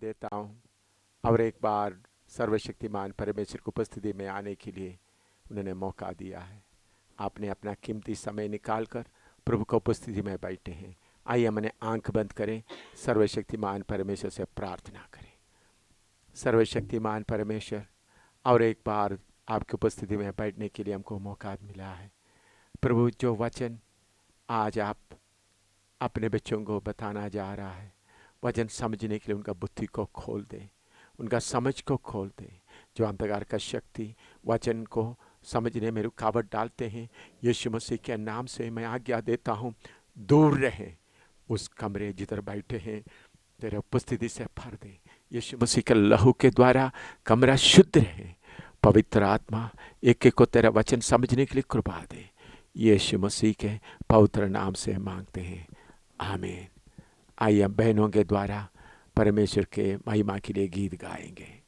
देता हूँ और एक बार सर्वशक्तिमान परमेश्वर की उपस्थिति में आने के लिए उन्होंने मौका दिया है। आपने अपना कीमती समय निकाल कर प्रभु की उपस्थिति में बैठे हैं। आइए हमने आंख बंद करें, सर्वशक्तिमान परमेश्वर से प्रार्थना करें। सर्वशक्तिमान परमेश्वर, और एक बार आपकी उपस्थिति में बैठने के लिए हमको मौका मिला है। प्रभु, जो वचन आज आप अपने बच्चों को बताना जा रहा है, वचन समझने के लिए उनका बुद्धि को खोल दे, उनका समझ को खोल दे। जो अंधकार का शक्ति वचन को समझने में रुकावट डालते हैं, यीशु मसीह के नाम से मैं आज्ञा देता हूँ, दूर रहें। उस कमरे जिधर बैठे हैं तेरे उपस्थिति से भर दे। यीशु मसीह के लहू के द्वारा कमरा शुद्ध रहे। पवित्र आत्मा एक एक को तेरा वचन समझने के लिए कृपा दे। यीशु मसीह के पवित्र नाम से मांगते हैं, आमीन। आइए हम बहनों के द्वारा परमेश्वर के महिमा के लिए गीत गाएंगे।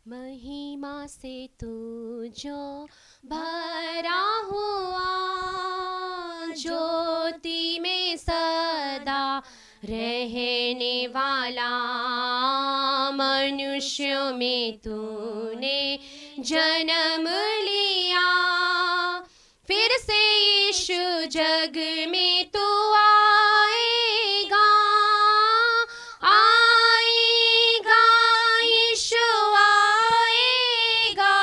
महिमा से तू जो भरा हुआ, ज्योति में सदा रहने वाला, मनुष्यों में तूने जन्म लिया, फिर से यीशु जग में तू आएगा, आएगा यीशु आएगा,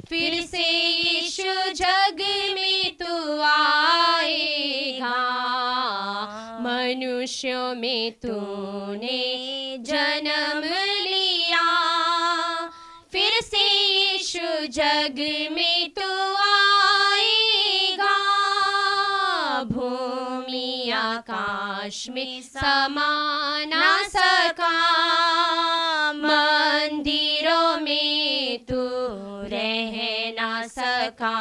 फिर से यीशु जग में तू आएगा, मनुष्यों में तूने जन्म लिया, फिर से यीशु जग में तू आएगा, भूमि आकाश में समा ना सका, मंदिरों में तू रह ना सका,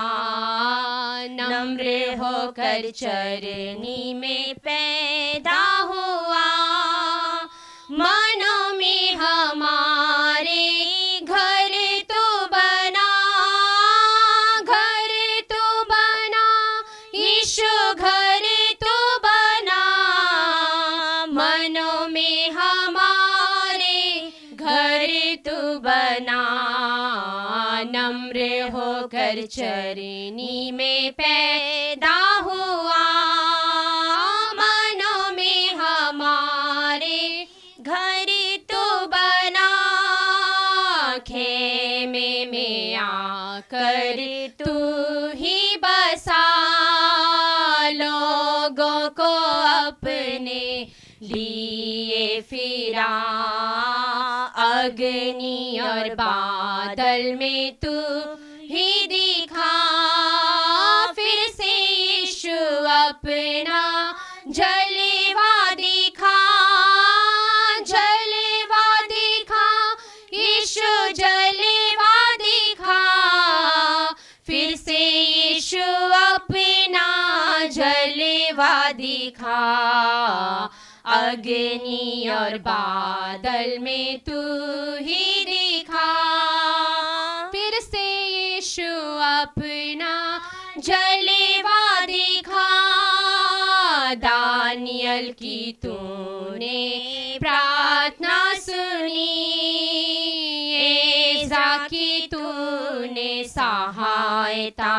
नम्र होकर चरनी में पैदा हुआ, मनों में हमारे घर तो बना, घर तो बना यीशु, घर तो बना, मनों में हमारे घर तो बना, नम्र होकर चरनी में पैदा हुआ, मनों में हमारे घर तो बना, खेमे में आकर तू ही बसा, लोगों को अपने लिए फिरा, अग्नि और बादल में तू ही दिखा, फिर से यीशु अपना जलवा दिखा, जलवा दिखा यीशु जलवा दिखा, फिर से यीशु अपना जलवा दिखा, अग्नि और बादल में तू ही दिखा, फिर से यीशु अपना जलवा दिखा, दानियल की तूने प्रार्थना सुनी, एसा की तूने सहायता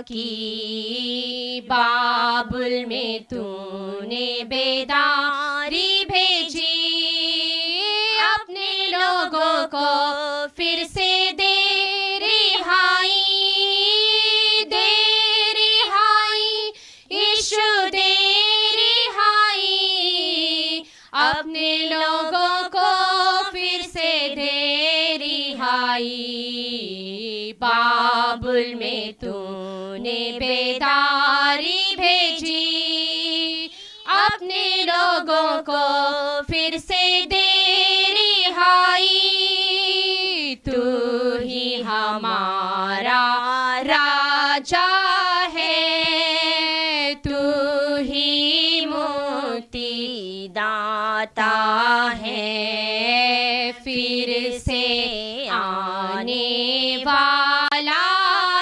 की, बाबुल में तूने बेदारी भेजी, अपने लोगों को फिर से दे रिहाई, दे रिहाई यीशु दे रिहाई, अपने लोगों को फिर से दे रिहाई, बाबुल में तूने बेदारी भेजी, अपने लोगों को फिर से दे रिहाई, तू ही हमारा राजा है, तू ही मुक्ति दाता है, फिर से आने वाला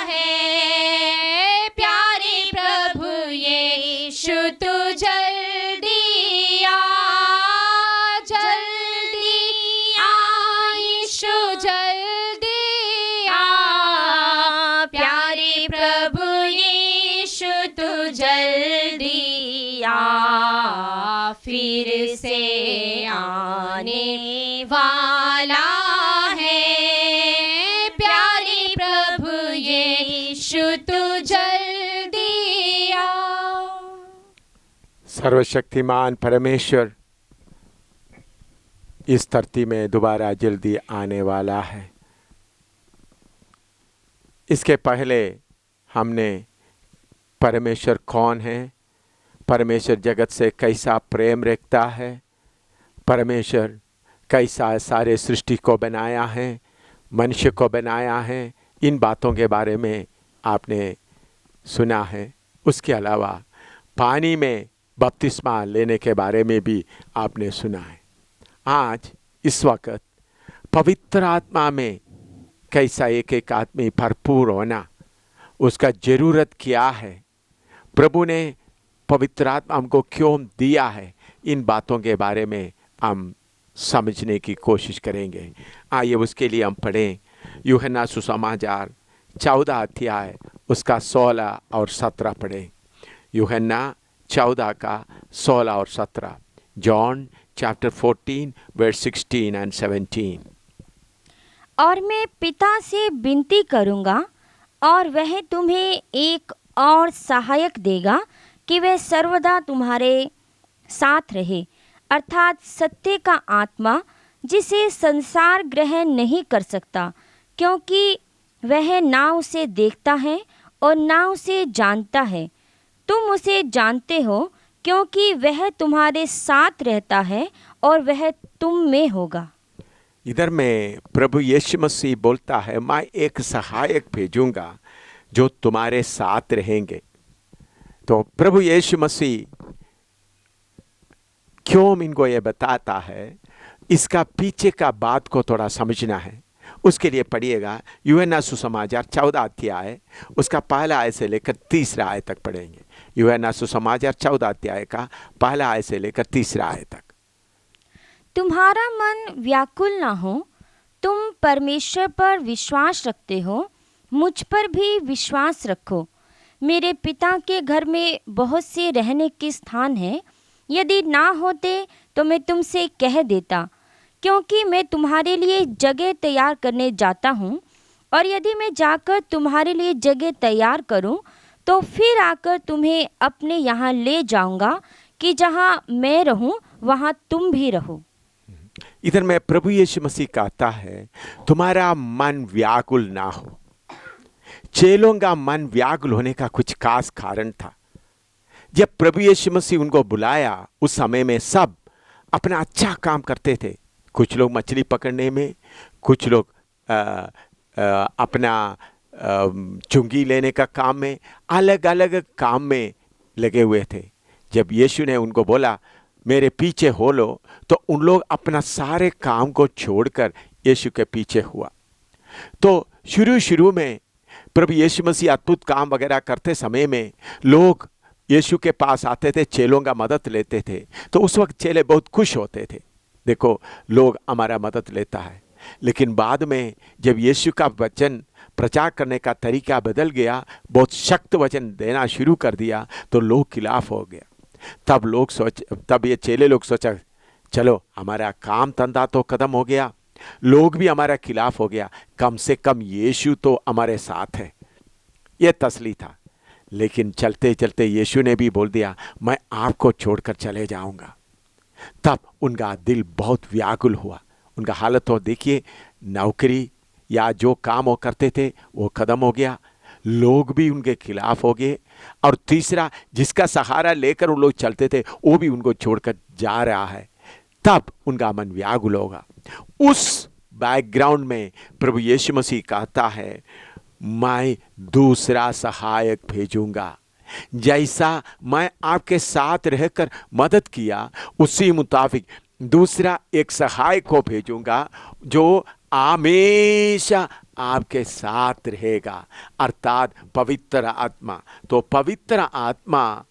है, प्यारे प्रभु यीशु तू जल्दी आ, फिर से आने वाला है। प्यारे प्रभु यीशु तू जल्दी आ। सर्वशक्तिमान परमेश्वर इस धरती में दोबारा जल्दी आने वाला है। इसके पहले हमने परमेश्वर कौन है, परमेश्वर जगत से कैसा प्रेम रखता है, परमेश्वर कैसा सारे सृष्टि को बनाया है, मनुष्य को बनाया है, इन बातों के बारे में आपने सुना है। उसके अलावा पानी में बपतिस्मा लेने के बारे में भी आपने सुना है। आज इस वक्त पवित्र आत्मा में कैसा एक एक आदमी भरपूर होना, उसका जरूरत क्या है, प्रभु ने पवित्र आत्मा हमको क्यों दिया है, इन बातों के बारे में हम समझने की कोशिश करेंगे। आइए उसके लिए हम पढ़ें यूहन्ना सुसमाचार 14 अध्याय उसका 16 और 17 पढ़ें। यूहन्ना 14 का 16 और 17। John chapter 14 verse 16 and 17। और मैं पिता से विनती करूँगा और वह तुम्हें एक और सहायक देगा कि वह सर्वदा तुम्हारे साथ रहे, अर्थात सत्य का आत्मा, जिसे संसार ग्रहण नहीं कर सकता, क्योंकि वह ना उसे देखता है और ना उसे जानता है। तुम उसे जानते हो क्योंकि वह तुम्हारे साथ रहता है और वह तुम में होगा। इधर में प्रभु यीशु मसीह बोलता है, मैं एक सहायक भेजूंगा जो तुम्हारे साथ रहेंगे। तो प्रभु यीशु मसीह क्यों इनको ये बताता है, इसका पीछे का बात को थोड़ा समझना है। उसके लिए पढ़िएगा यूहन्ना सुसमाचार 14 अध्याय उसका पहला आयत से लेकर 3 आयत तक पढ़ेंगे। यूहन्ना सुसमाचार 14 अध्याय का पहला आयत से लेकर 3 आयत तक। तुम्हारा मन व्याकुल ना हो, तुम परमेश्वर पर विश्वास रखते हो, मुझ पर भी विश्वास रखो। मेरे पिता के घर में बहुत से रहने के स्थान हैं। यदि ना होते तो मैं तुमसे कह देता, क्योंकि मैं तुम्हारे लिए जगह तैयार करने जाता हूँ। और यदि मैं जाकर तुम्हारे लिए जगह तैयार करूँ तो फिर आकर तुम्हें अपने यहाँ ले जाऊँगा, कि जहाँ मैं रहूँ वहाँ तुम भी रहो। इधर में प्रभु यीशु मसीह कहता है, तुम्हारा मन व्याकुल ना हो। चेलों का मन व्याकुल होने का कुछ खास कारण था। जब प्रभु यीशु मसीह उनको बुलाया, उस समय में सब अपना अच्छा काम करते थे। कुछ लोग मछली पकड़ने में, कुछ लोग अपना चुंगी लेने का काम में, अलग अलग काम में लगे हुए थे। जब यीशु ने उनको बोला मेरे पीछे हो लो, तो उन लोग अपना सारे काम को छोड़कर यीशु के पीछे हुआ। तो शुरू में प्रभु यीशु मसीह अद्भुत काम वगैरह करते समय में लोग यीशु के पास आते थे, चेलों का मदद लेते थे। तो उस वक्त चेले बहुत खुश होते थे, देखो लोग हमारा मदद लेता है। लेकिन बाद में जब यीशु का वचन प्रचार करने का तरीका बदल गया, बहुत सख्त वचन देना शुरू कर दिया, तो लोग खिलाफ हो गया। तब ये चेले लोग सोचा, चलो हमारा काम धंधा तो खत्म हो गया, लोग भी हमारा खिलाफ हो गया, कम से कम यीशु तो हमारे साथ है। ये तसली था। लेकिन चलते चलते यीशु ने भी बोल दिया, मैं आपको छोड़कर चले जाऊंगा। तब उनका दिल बहुत व्याकुल हुआ। उनका हालत तो देखिए, नौकरी या जो काम वो करते थे वो खत्म हो गया, लोग भी उनके खिलाफ हो गए, और तीसरा जिसका सहारा लेकर वो लोग चलते थे वो भी उनको छोड़कर जा रहा है। तब उनका मन व्याकुल होगा। उस बैकग्राउंड में प्रभु यीशु मसीह कहता है, मैं दूसरा सहायक भेजूंगा। जैसा मैं आपके साथ रहकर मदद किया, उसी मुताबिक दूसरा एक सहायक को भेजूंगा जो हमेशा आपके साथ रहेगा, अर्थात पवित्र आत्मा। तो पवित्र आत्मा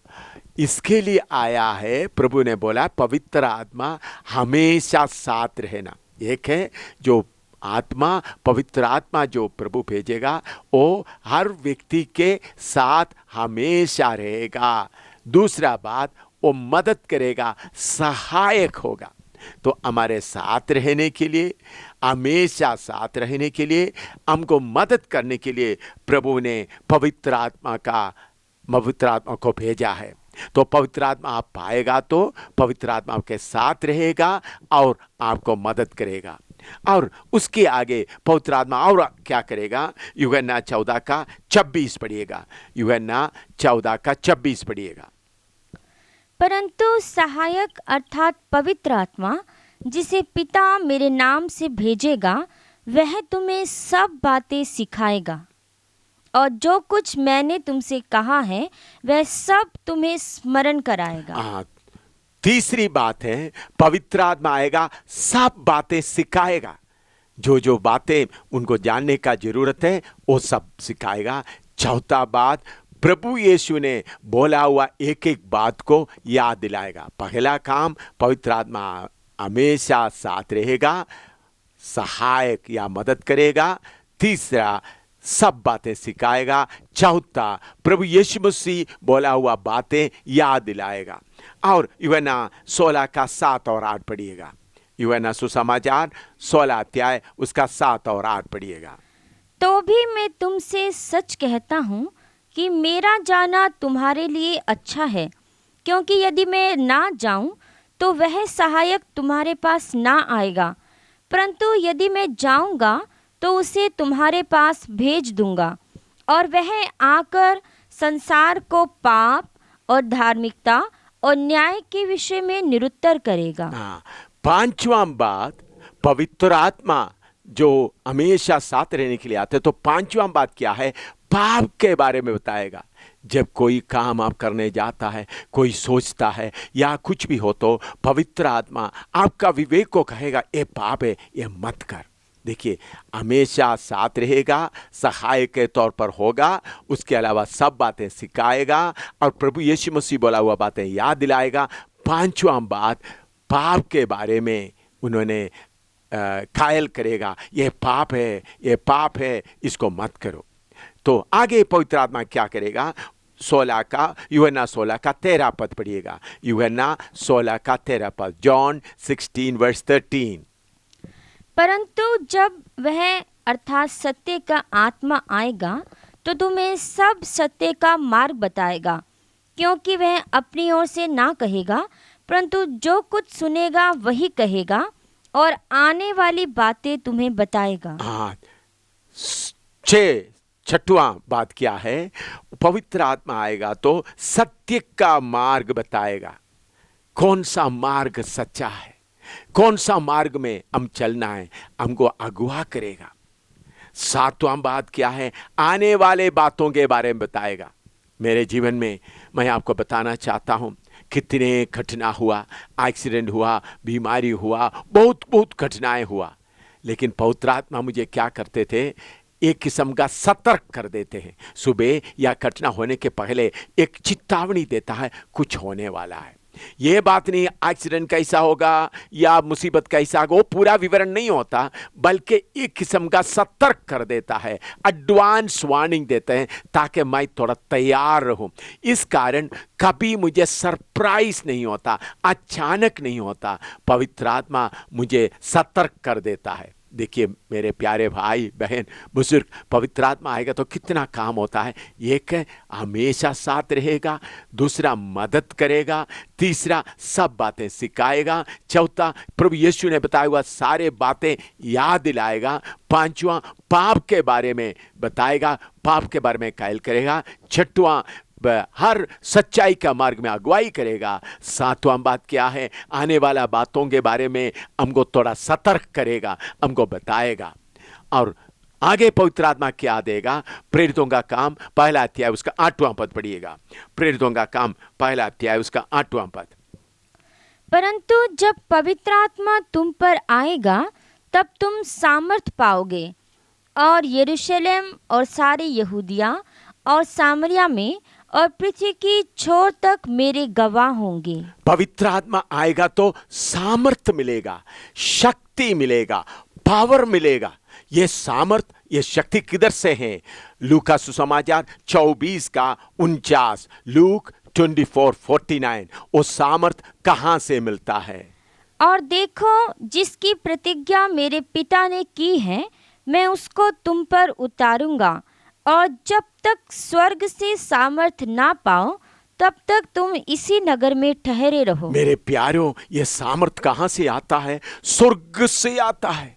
इसके लिए आया है। प्रभु ने बोला पवित्र आत्मा हमेशा साथ रहना। एक है जो आत्मा, पवित्र आत्मा जो प्रभु भेजेगा वो हर व्यक्ति के साथ हमेशा रहेगा। दूसरा बात, वो मदद करेगा, सहायक होगा। तो हमारे साथ रहने के लिए, हमेशा साथ रहने के लिए, हमको मदद करने के लिए प्रभु ने पवित्र आत्मा को भेजा है। तो पवित्र आत्मा आप पाएगा तो पवित्र आत्मा आपके साथ रहेगा और आपको मदद करेगा। और उसके आगे पवित्र आत्मा और क्या करेगा? यूहन्ना 14:26 पढ़िएगा। यूहन्ना 14:26 पढ़िएगा। परंतु सहायक अर्थात पवित्र आत्मा जिसे पिता मेरे नाम से भेजेगा, वह तुम्हें सब बातें सिखाएगा और जो कुछ मैंने तुमसे कहा है वह सब तुम्हें स्मरण कराएगा। तीसरी बात है, पवित्र आत्मा आएगा, सब बातें सिखाएगा। जो जो बातें उनको जानने का जरूरत है वो सब सिखाएगा। चौथा बात, प्रभु यीशु ने बोला हुआ एक एक बात को याद दिलाएगा। पहला काम, पवित्र आत्मा हमेशा साथ रहेगा, सहायक या मदद करेगा। तीसरा, सब बातें सिखाएगा। चौथा, प्रभु यीशु मसीह बोला हुआ बातें याद दिलाएगा। और यूहन्ना 16:7 और 8 पढ़िएगा। यूहन्ना सुसमाचार 16 अध्याय उसका 7 और 8 पढ़िएगा। तो भी मैं तुमसे सच कहता हूँ कि मेरा जाना तुम्हारे लिए अच्छा है, क्योंकि यदि मैं ना जाऊं तो वह सहायक तुम्हारे पास ना आएगा, परंतु यदि मैं जाऊंगा तो उसे तुम्हारे पास भेज दूंगा, और वह आकर संसार को पाप और धार्मिकता और न्याय के विषय में निरुत्तर करेगा। पांचवा बात, पवित्र आत्मा जो हमेशा साथ रहने के लिए आते हैं, तो पांचवा बात क्या है? पाप के बारे में बताएगा। जब कोई काम आप करने जाता है, कोई सोचता है या कुछ भी हो, तो पवित्र आत्मा आपका विवेक को कहेगा ये पाप है, ये मत कर। देखिए, हमेशा साथ रहेगा, सहायक के तौर पर होगा, उसके अलावा सब बातें सिखाएगा और प्रभु यीशु मसीह बोला हुआ बातें याद दिलाएगा। पांचवा बात, पाप के बारे में उन्होंने कायल करेगा, ये पाप है, ये पाप है, इसको मत करो। तो आगे पवित्र आत्मा क्या करेगा? यूहन्ना 16:13 पढ़िएगा। यूहन्ना 16:13, जॉन 16:13। परंतु जब वह अर्थात सत्य का आत्मा आएगा तो तुम्हें सब सत्य का मार्ग बताएगा, क्योंकि वह अपनी ओर से ना कहेगा, परंतु जो कुछ सुनेगा वही कहेगा और आने वाली बातें तुम्हें बताएगा। छठवां बात क्या है? पवित्र आत्मा आएगा तो सत्य का मार्ग बताएगा। कौन सा मार्ग सच्चा है, कौन सा मार्ग में हम चलना है, हमको अगुवा करेगा। सातवां बात क्या है? आने वाले बातों के बारे में बताएगा। मेरे जीवन में मैं आपको बताना चाहता हूं, कितने घटना हुआ, एक्सीडेंट हुआ, बीमारी हुआ, बहुत घटनाएं हुआ, लेकिन पवित्र आत्मा मुझे क्या करते थे? एक किस्म का सतर्क कर देते हैं। सुबह या घटना होने के पहले एक चेतावनी देता है, कुछ होने वाला है। ये बात नहीं एक्सीडेंट कैसा होगा या मुसीबत कैसा होगा, वो पूरा विवरण नहीं होता, बल्कि एक किस्म का सतर्क कर देता है, एडवांस वार्निंग देते हैं, ताकि मैं थोड़ा तैयार रहूं। इस कारण कभी मुझे सरप्राइज नहीं होता, अचानक नहीं होता, पवित्र आत्मा मुझे सतर्क कर देता है। देखिए मेरे प्यारे भाई बहन बुजुर्ग, पवित्र आत्मा आएगा तो कितना काम होता है। एक है हमेशा साथ रहेगा, दूसरा मदद करेगा, तीसरा सब बातें सिखाएगा, चौथा प्रभु यीशु ने बताया हुआ सारे बातें याद दिलाएगा, पांचवा पाप के बारे में बताएगा, पाप के बारे में कायल करेगा, छठवां हर सच्चाई का मार्ग में अगुवाई करेगा, सातवां बात क्या है? आने वाला बातों के बारे में हमको थोड़ा सतर्क करेगा, हमको बताएगा। और आगे पवित्र आत्मा क्या देगा? प्रेरितों का काम पहला अध्याय उसका 8वां पद पढ़िएगा। प्रेरितों का काम पहला अध्याय उसका 8वां पद। परंतु जब पवित्र आत्मा तुम पर आएगा तब तुम सामर्थ पाओगे, और यरूशलेम और सारी यहूदिया और सामरिया में और पृथ्वी की छोर तक मेरे गवाह होंगे। पवित्र आत्मा आएगा तो सामर्थ मिलेगा, शक्ति मिलेगा, पावर मिलेगा। ये सामर्थ, ये शक्ति किधर से है? लूका सुसमाचार 24:49, लूक 24:49 वो सामर्थ कहां से मिलता है? और देखो, जिसकी प्रतिज्ञा मेरे पिता ने की है, मैं उसको तुम पर उतारूंगा, और जब तक स्वर्ग से सामर्थ ना पाओ तब तक तुम इसी नगर में ठहरे रहो। मेरे प्यारों, यह सामर्थ कहां से आता है? स्वर्ग से आता है।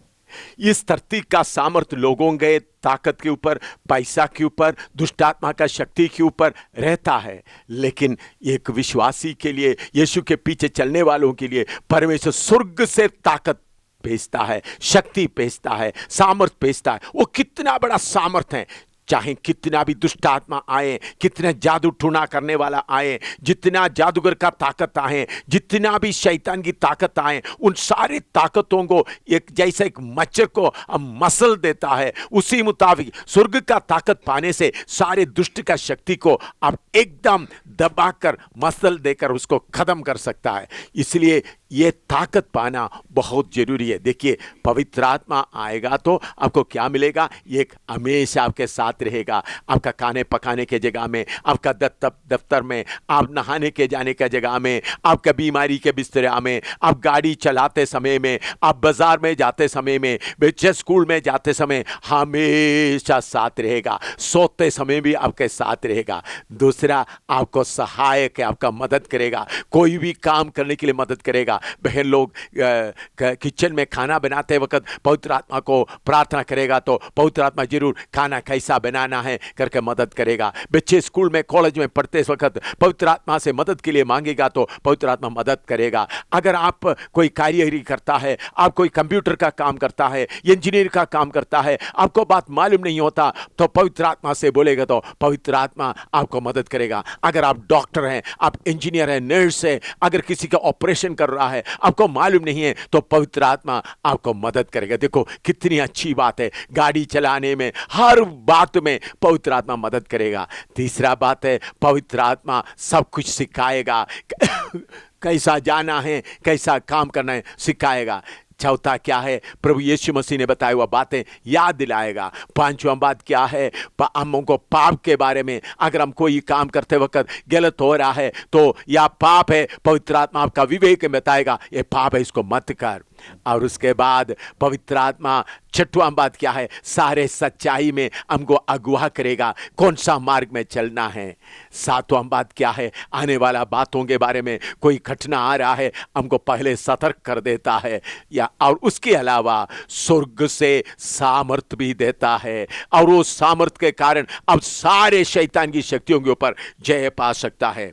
इस धरती का सामर्थ लोगों के ताकत के ऊपर, पैसा के ऊपर, दुष्टात्मा का शक्ति के ऊपर रहता है, लेकिन एक विश्वासी के लिए, यीशु के पीछे चलने वालों के लिए परमेश्वर स्वर्ग से ताकत भेजता है, शक्ति भेजता है, सामर्थ भेजता है। वो कितना बड़ा सामर्थ है! चाहे कितना भी दुष्ट आत्मा आए, कितना जादू टूना करने वाला आए, जितना जादूगर का ताकत आए, जितना भी शैतान की ताकत आए, उन सारे ताकतों को एक जैसा एक मच्छर को मसल देता है, उसी मुताबिक स्वर्ग का ताकत पाने से सारे दुष्ट का शक्ति को आप एकदम दबाकर, मसल देकर उसको खत्म कर सकता है। इसलिए ये ताकत पाना बहुत जरूरी है। देखिए, पवित्र आत्मा आएगा तो आपको क्या मिलेगा? ये हमेशा आपके साथ रहेगा। आपका खाने पकाने के जगह में, आपका दफ्तर में, आप नहाने के जाने का जगह में, आपका बीमारी के बिस्तरा में, आप गाड़ी चलाते समय में, आप बाजार में जाते समय में, बच्चे स्कूल में जाते समय, हमेशा साथ रहेगा। सोते समय भी आपके साथ रहेगा। दूसरा, आपको सहायक है, आपका मदद करेगा, कोई भी काम करने के लिए मदद करेगा। बहन लोग किचन में खाना बनाते वक्त पवित्र आत्मा को प्रार्थना करेगा तो पवित्र आत्मा जरूर खाना कैसा बनाना है करके मदद करेगा। बच्चे स्कूल में, कॉलेज में पढ़ते वक्त पवित्र आत्मा से मदद के लिए मांगेगा तो पवित्र आत्मा मदद करेगा। अगर आप कोई कार्यगिरी करता है, आप कोई कंप्यूटर का काम करता है, इंजीनियर का काम करता है, आपको बात मालूम नहीं होता तो पवित्र आत्मा से बोलेगा तो पवित्र आत्मा आपको मदद करेगा। अगर आप डॉक्टर हैं, आप इंजीनियर हैं, नर्स हैं, अगर किसी का ऑपरेशन कर रहा है, आपको मालूम नहीं है तो पवित्र आत्मा आपको मदद करेगा। देखो कितनी अच्छी बात है, गाड़ी चलाने में, हर बात में पवित्र आत्मा मदद करेगा। तीसरा बात है, पवित्र आत्मा सब कुछ सिखाएगा कैसा जाना है, कैसा काम करना है, सिखाएगा। चौथा क्या है? प्रभु यीशु मसीह ने बताया हुआ बातें याद दिलाएगा। पांचवा बात क्या है? हम को पाप के बारे में, अगर हम कोई काम करते वक्त गलत हो रहा है तो या पाप है, पवित्र आत्मा आपका विवेक में बताएगा ये पाप है, इसको मत कर। और उसके बाद पवित्र आत्मा छठवां बात क्या है? सारे सच्चाई में हमको अगुवा करेगा, कौन सा मार्ग में चलना है। सातवां बात क्या है? आने वाला बातों के बारे में, कोई घटना आ रहा है, हमको पहले सतर्क कर देता है। या और उसके अलावा स्वर्ग से सामर्थ भी देता है, और वो सामर्थ के कारण अब सारे शैतान की शक्तियों के ऊपर जय पा सकता है।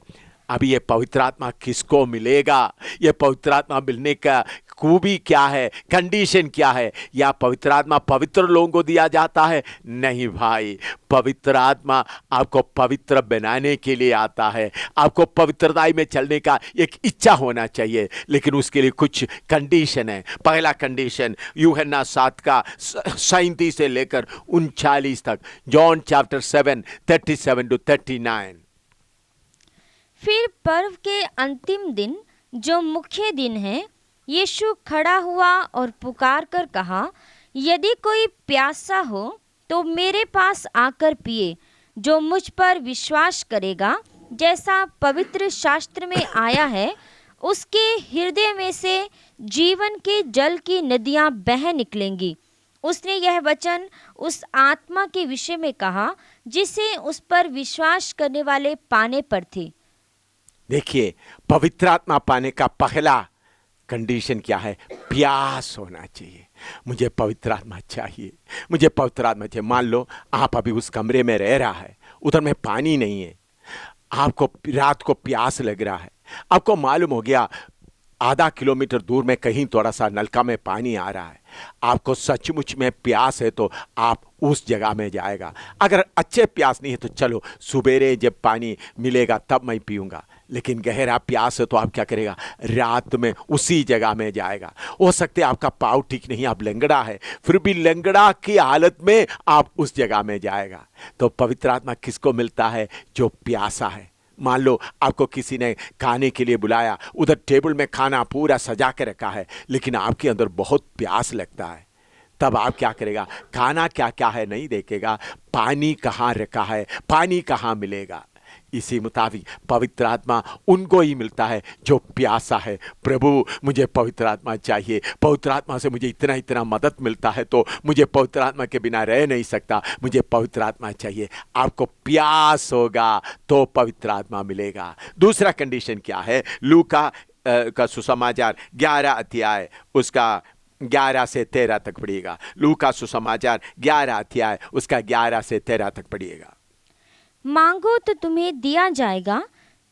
अभी ये पवित्र आत्मा किसको मिलेगा? ये पवित्र आत्मा मिलने का खूबी क्या है, कंडीशन क्या है? या पवित्र आत्मा पवित्र लोगों को दिया जाता है? नहीं भाई, पवित्र आत्मा आपको पवित्र बनाने के लिए आता है। आपको पवित्रताई में चलने का एक इच्छा होना चाहिए, लेकिन उसके लिए कुछ कंडीशन है। पहला कंडीशन यूहन्ना 7 का 37 से लेकर 39 तक, जॉन चैप्टर 7 37 to 39। फिर पर्व के अंतिम दिन, जो मुख्य दिन है, यीशु खड़ा हुआ और पुकार कर कहा, यदि कोई प्यासा हो तो मेरे पास आकर पिए। जो मुझ पर विश्वास करेगा, जैसा पवित्र शास्त्र में आया है, उसके हृदय में से जीवन के जल की नदियां बह निकलेंगी। उसने यह वचन उस आत्मा के विषय में कहा जिसे उस पर विश्वास करने वाले पाने पर थे। देखिए, पवित्र आत्मा पाने का पहला कंडीशन क्या है? प्यास होना चाहिए। मुझे पवित्र आत्मा चाहिए, मुझे पवित्र आत्मा चाहिए। मान लो आप अभी उस कमरे में रह रहा है, उधर में पानी नहीं है, आपको रात को प्यास लग रहा है, आपको मालूम हो गया आधा किलोमीटर दूर में कहीं थोड़ा सा नलका में पानी आ रहा है, आपको सचमुच में प्यास है तो आप उस जगह में जाएगा। अगर अच्छे प्यास नहीं है तो चलो सुबेरे जब पानी मिलेगा तब मैं पीऊंगा, लेकिन गहरा प्यास है तो आप क्या करेगा? रात में उसी जगह में जाएगा। हो सकते आपका पाँव ठीक नहीं, आप लंगड़ा है, फिर भी लंगड़ा की हालत में आप उस जगह में जाएगा। तो पवित्र आत्मा किसको मिलता है? जो प्यासा है। मान लो आपको किसी ने खाने के लिए बुलाया, उधर टेबल में खाना पूरा सजा के रखा है, लेकिन आपके अंदर बहुत प्यास लगता है, तब आप क्या करेगा? खाना क्या क्या है नहीं देखेगा, पानी कहाँ रखा है, पानी कहाँ मिलेगा। इसी मुताबिक पवित्र आत्मा उनको ही मिलता है जो प्यासा है। प्रभु मुझे पवित्र आत्मा चाहिए, पवित्र आत्मा से मुझे इतना इतना मदद मिलता है तो मुझे पवित्र आत्मा के बिना रह नहीं सकता, मुझे पवित्र आत्मा चाहिए। आपको प्यास होगा तो पवित्र आत्मा मिलेगा। दूसरा कंडीशन क्या है? लूका का सुसमाचार 11 अध्याय उसका 11 से 13 तक पढ़िएगा। लूका सुसमाचार 11 अध्याय उसका 11 से 13 तक पढ़िएगा। मांगो तो तुम्हें दिया जाएगा।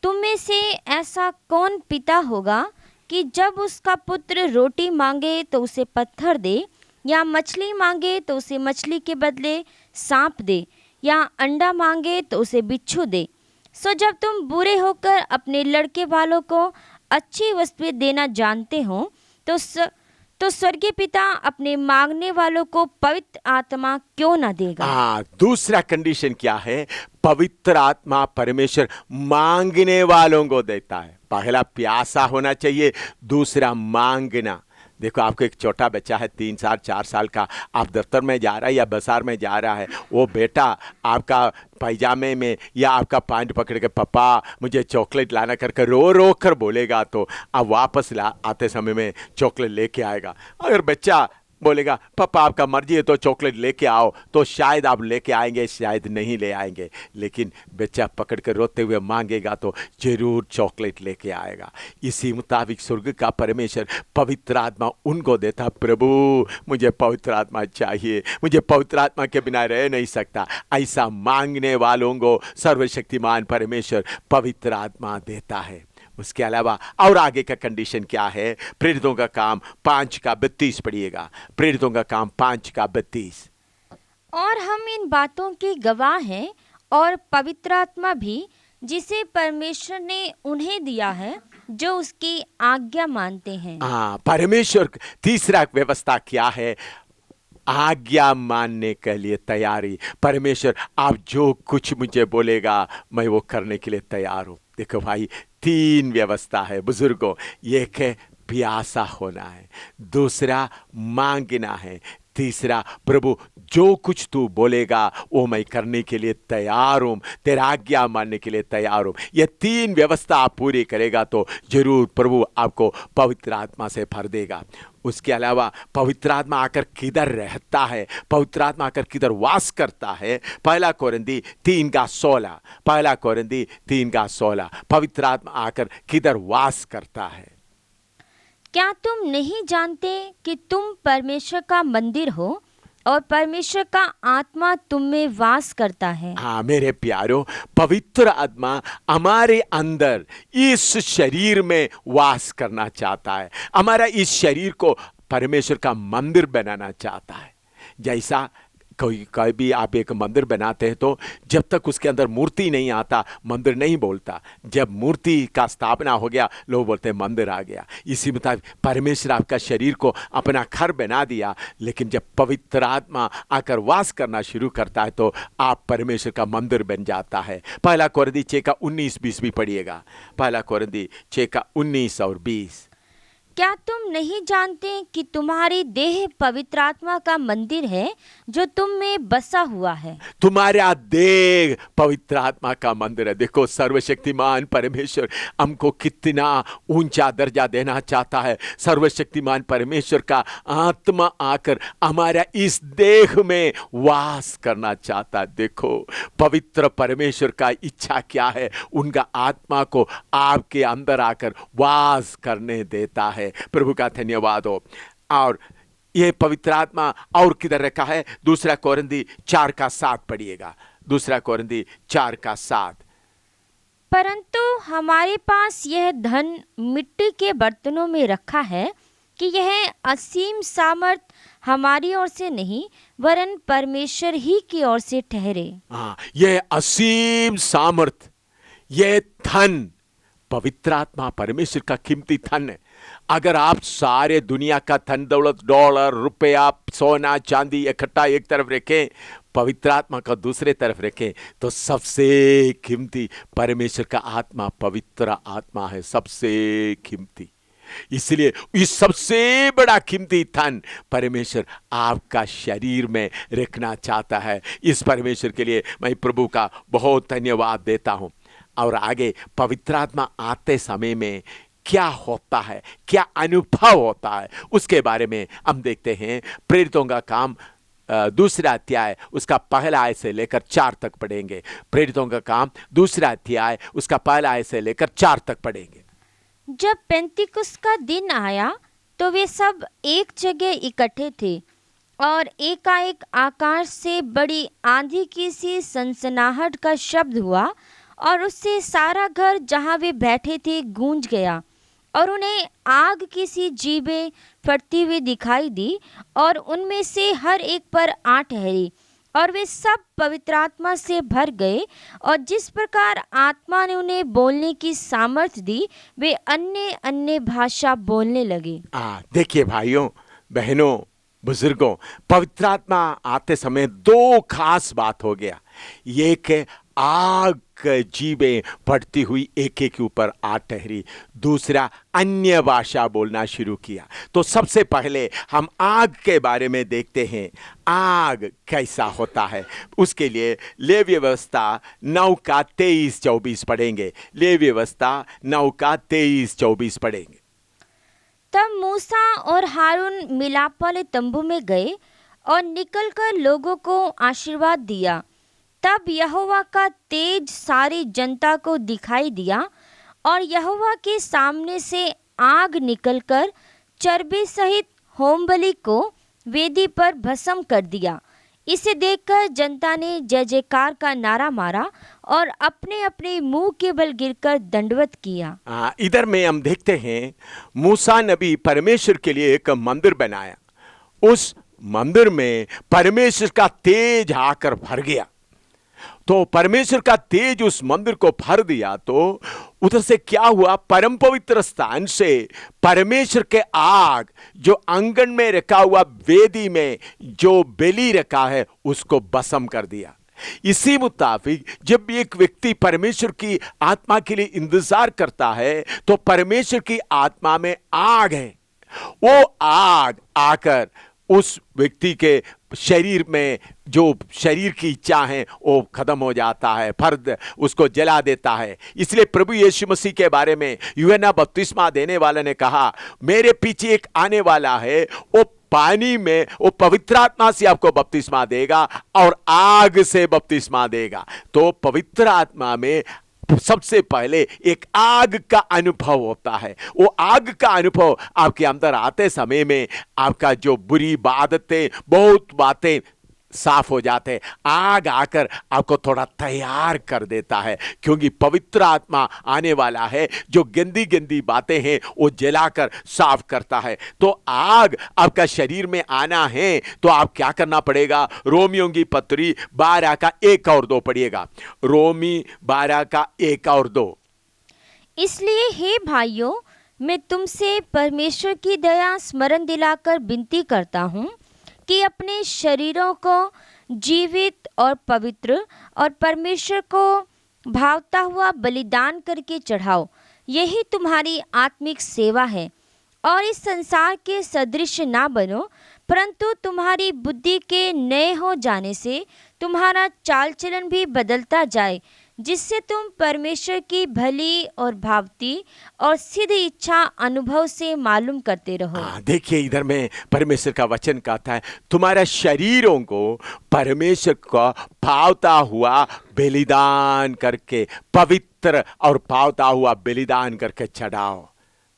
तुम में से ऐसा कौन पिता होगा कि जब उसका पुत्र रोटी मांगे तो उसे पत्थर दे, या मछली मांगे तो उसे मछली के बदले सांप दे, या अंडा मांगे तो उसे बिच्छू दे? सो जब तुम बुरे होकर अपने लड़के वालों को अच्छी वस्तुएं देना जानते हो तो स्वर्गीय पिता अपने मांगने वालों को पवित्र आत्मा क्यों ना देगा। दूसरा कंडीशन क्या है? पवित्र आत्मा परमेश्वर मांगने वालों को देता है। पहला प्यासा होना चाहिए, दूसरा मांगना। देखो, आपको एक छोटा बच्चा है 3 साल 4 साल का, आप दफ्तर में जा रहा है या बाजार में जा रहा है, वो बेटा आपका पैजामे में या आपका पैंट पकड़ के पापा मुझे चॉकलेट लाना करके रो रो कर बोलेगा तो आप वापस आते समय में चॉकलेट लेके आएगा। अगर बच्चा बोलेगा पापा आपका मर्जी है तो चॉकलेट लेके आओ, तो शायद आप लेके आएंगे, शायद नहीं ले आएंगे। लेकिन बच्चा पकड़ कर रोते हुए मांगेगा तो जरूर चॉकलेट लेके आएगा। इसी मुताबिक स्वर्ग का परमेश्वर पवित्र आत्मा उनको देता। प्रभु मुझे पवित्र आत्मा चाहिए, मुझे पवित्र आत्मा के बिना रह नहीं सकता। ऐसा मांगने वालों को सर्वशक्तिमान परमेश्वर पवित्र आत्मा देता है। उसके अलावा और आगे का कंडीशन क्या है? प्रेरितों का काम 5 का 32 पढ़िएगा। प्रेरितों का काम 5 का 32। और हम इन बातों के गवाह हैं, और पवित्र आत्मा भी जिसे परमेश्वर ने उन्हें दिया है जो उसकी आज्ञा मानते हैं। परमेश्वर तीसरा व्यवस्था क्या है? आज्ञा मानने के लिए तैयारी। परमेश्वर आप जो कुछ मुझे बोलेगा मैं वो करने के लिए तैयार हूं। देखो भाई, 3 व्यवस्था है बुजुर्गों। एक है प्यासा होना है, दूसरा मांगना है, तीसरा प्रभु जो कुछ तू बोलेगा वो मैं करने के लिए तैयार हूं, तेरा आज्ञा मानने के लिए तैयार हूं। ये 3 व्यवस्था आप पूरी करेगा तो जरूर प्रभु आपको पवित्र आत्मा से भर देगा। उसके अलावा पवित्र आत्मा आकर किधर रहता है, पवित्र आत्मा आकर किधर वास करता है? 1 कोरिन्थी 3 का 16। 1 कोरिन्थी 3 का 16। पवित्र आत्मा आकर किधर वास करता है? क्या तुम नहीं जानते कि तुम परमेश्वर का मंदिर हो और परमेश्वर का आत्मा तुम में वास करता है? मेरे प्यारों, पवित्र आत्मा हमारे अंदर इस शरीर में वास करना चाहता है। हमारा इस शरीर को परमेश्वर का मंदिर बनाना चाहता है। जैसा कोई भी आप एक मंदिर बनाते हैं तो जब तक उसके अंदर मूर्ति नहीं आता मंदिर नहीं बोलता। जब मूर्ति का स्थापना हो गया लोग बोलते हैं मंदिर आ गया। इसी मुताबिक परमेश्वर आपका शरीर को अपना घर बना दिया, लेकिन जब पवित्र आत्मा आकर वास करना शुरू करता है तो आप परमेश्वर का मंदिर बन जाता है। 1 कोरिन्थी 6 का 19-20 भी पढ़िएगा। 1 कोरिन्थी 6 का 19 और 20। क्या तुम नहीं जानते कि तुम्हारी देह पवित्र आत्मा का मंदिर है जो तुम में बसा हुआ है? तुम्हारा देह पवित्र आत्मा का मंदिर है। देखो, सर्वशक्तिमान परमेश्वर हमको कितना ऊंचा दर्जा देना चाहता है। सर्वशक्तिमान परमेश्वर का आत्मा आकर हमारा इस देह में वास करना चाहता है। देखो, पवित्र परमेश्वर का इच्छा क्या है? उनका आत्मा को आपके अंदर आकर वास करने देता है। प्रभु का धन्यवाद हो। और यह पवित्र आत्मा और किधर रखा है? 2 कोरिन्थी 4 का 7 पढ़िएगा। 2 कोरिन्थी 4 का 7। परंतु हमारे पास यह धन मिट्टी के बर्तनों में रखा है कि यह असीम सामर्थ हमारी ओर से नहीं वरन परमेश्वर ही की ओर से ठहरे। यह असीम सामर्थ, यह धन पवित्र आत्मा परमेश्वर का कीमती धन है। अगर आप सारे दुनिया का धन दौलत, डॉलर, रुपया, सोना चांदी इकट्ठा एक तरफ रखें, पवित्र आत्मा का दूसरे तरफ रखें, तो सबसे कीमती परमेश्वर का आत्मा पवित्र आत्मा है, सबसे कीमती। इसलिए इस सबसे बड़ा कीमती धन परमेश्वर आपका शरीर में रखना चाहता है। इस परमेश्वर के लिए मैं प्रभु का बहुत धन्यवाद देता हूं। और आगे पवित्र आत्मा आते समय में क्या होता है, क्या अनुभव होता है, उसके बारे में हम देखते हैं। प्रेरितों का काम दूसरा अध्याय उसका पहला आय से लेकर 4 तक पढ़ेंगे। प्रेरितों का काम दूसरा अध्याय उसका पहला आय से लेकर 4 तक पढ़ेंगे। जब पेंतिकुस्त का दिन आया तो वे सब एक जगह इकट्ठे थे और एकाएक आकाश से बड़ी आंधी की सी सनसनाहट का शब्द हुआ और उससे सारा घर जहाँ वे बैठे थे गूंज गया और उन्हें आग की सी जीभें फटती हुई दिखाई दी और उनमें से हर एक पर आ ठहरी और वे सब पवित्र आत्मा से भर गए और जिस प्रकार आत्मा ने उन्हें बोलने की सामर्थ्य दी वे अन्य अन्य भाषा बोलने लगे। देखिए भाइयों बहनों बुजुर्गों, पवित्र आत्मा आते समय 2 खास बात हो गया। एक आग जीभें फटती हुई एक एक के ऊपर आ ठहरी, दूसरा अन्य भाषा बोलना शुरू किया। तो सबसे पहले हम आग के बारे में देखते हैं, आग कैसा होता है। उसके लिए लेवी व्यवस्था 9 का 23-24 पढ़ेंगे। लेवी व्यवस्था 9 का 23-24 पढ़ेंगे। तब मूसा और हारून मिलाप वाले तंबू में गए और निकलकर लोगों को आशीर्वाद दिया। तब यहोवा का तेज सारी जनता को दिखाई दिया और यहोवा के सामने से आग निकलकर चर्बी सहित होमबलि को वेदी पर भस्म कर दिया। इसे देखकर जनता ने जय जयकार का नारा मारा और अपने अपने मुंह के बल गिरकर दंडवत किया। इधर में हम देखते हैं मूसा नबी परमेश्वर के लिए एक मंदिर बनाया। उस मंदिर में परमेश्वर का तेज आकर भर गया। तो परमेश्वर का तेज उस मंदिर को भर दिया तो उधर से क्या हुआ, परम पवित्र स्थान से परमेश्वर के आग जो आंगन में रखा हुआ वेदी में जो बलि रखा है उसको भस्म कर दिया। इसी मुताबिक जब एक व्यक्ति परमेश्वर की आत्मा के लिए इंतजार करता है तो परमेश्वर की आत्मा में आग है, वो आग आकर उस व्यक्ति के शरीर में जो शरीर की इच्छा है वो खत्म हो जाता है, फर्द उसको जला देता है। इसलिए प्रभु यीशु मसीह के बारे में यूहन्ना बपतिस्मा देने वाले ने कहा, मेरे पीछे एक आने वाला है, वो पानी में, वो पवित्र आत्मा से आपको बपतिस्मा देगा और आग से बपतिस्मा देगा। तो पवित्र आत्मा में सबसे पहले एक आग का अनुभव होता है। वो आग का अनुभव आपके अंदर आते समय में आपका जो बुरी बातें, बहुत बातें साफ हो जाते हैं। आग आकर आपको थोड़ा तैयार कर देता है, क्योंकि पवित्र आत्मा आने वाला है जो गंदी गंदी बातें हैं वो जलाकर साफ करता है। तो आग आपका शरीर में आना है तो आप क्या करना पड़ेगा, रोमियों की पत्री 12 का 1 और 2 पढ़िएगा। रोमी 12 का 1 और 2। इसलिए हे भाइयों, मैं तुमसे परमेश्वर की दया स्मरण दिलाकर विनती करता हूँ कि अपने शरीरों को जीवित और पवित्र और परमेश्वर को भावता हुआ बलिदान करके चढ़ाओ, यही तुम्हारी आत्मिक सेवा है। और इस संसार के सदृश ना बनो, परंतु तुम्हारी बुद्धि के नए हो जाने से तुम्हारा चाल चलन भी बदलता जाए, जिससे तुम परमेश्वर की भली और भावती और सिद्ध इच्छा अनुभव से मालूम करते रहो। देखिए इधर में परमेश्वर का वचन कहता है, तुम्हारा शरीरों को परमेश्वर को भावता हुआ बलिदान करके, पवित्र और भावता हुआ बलिदान करके चढ़ाओ।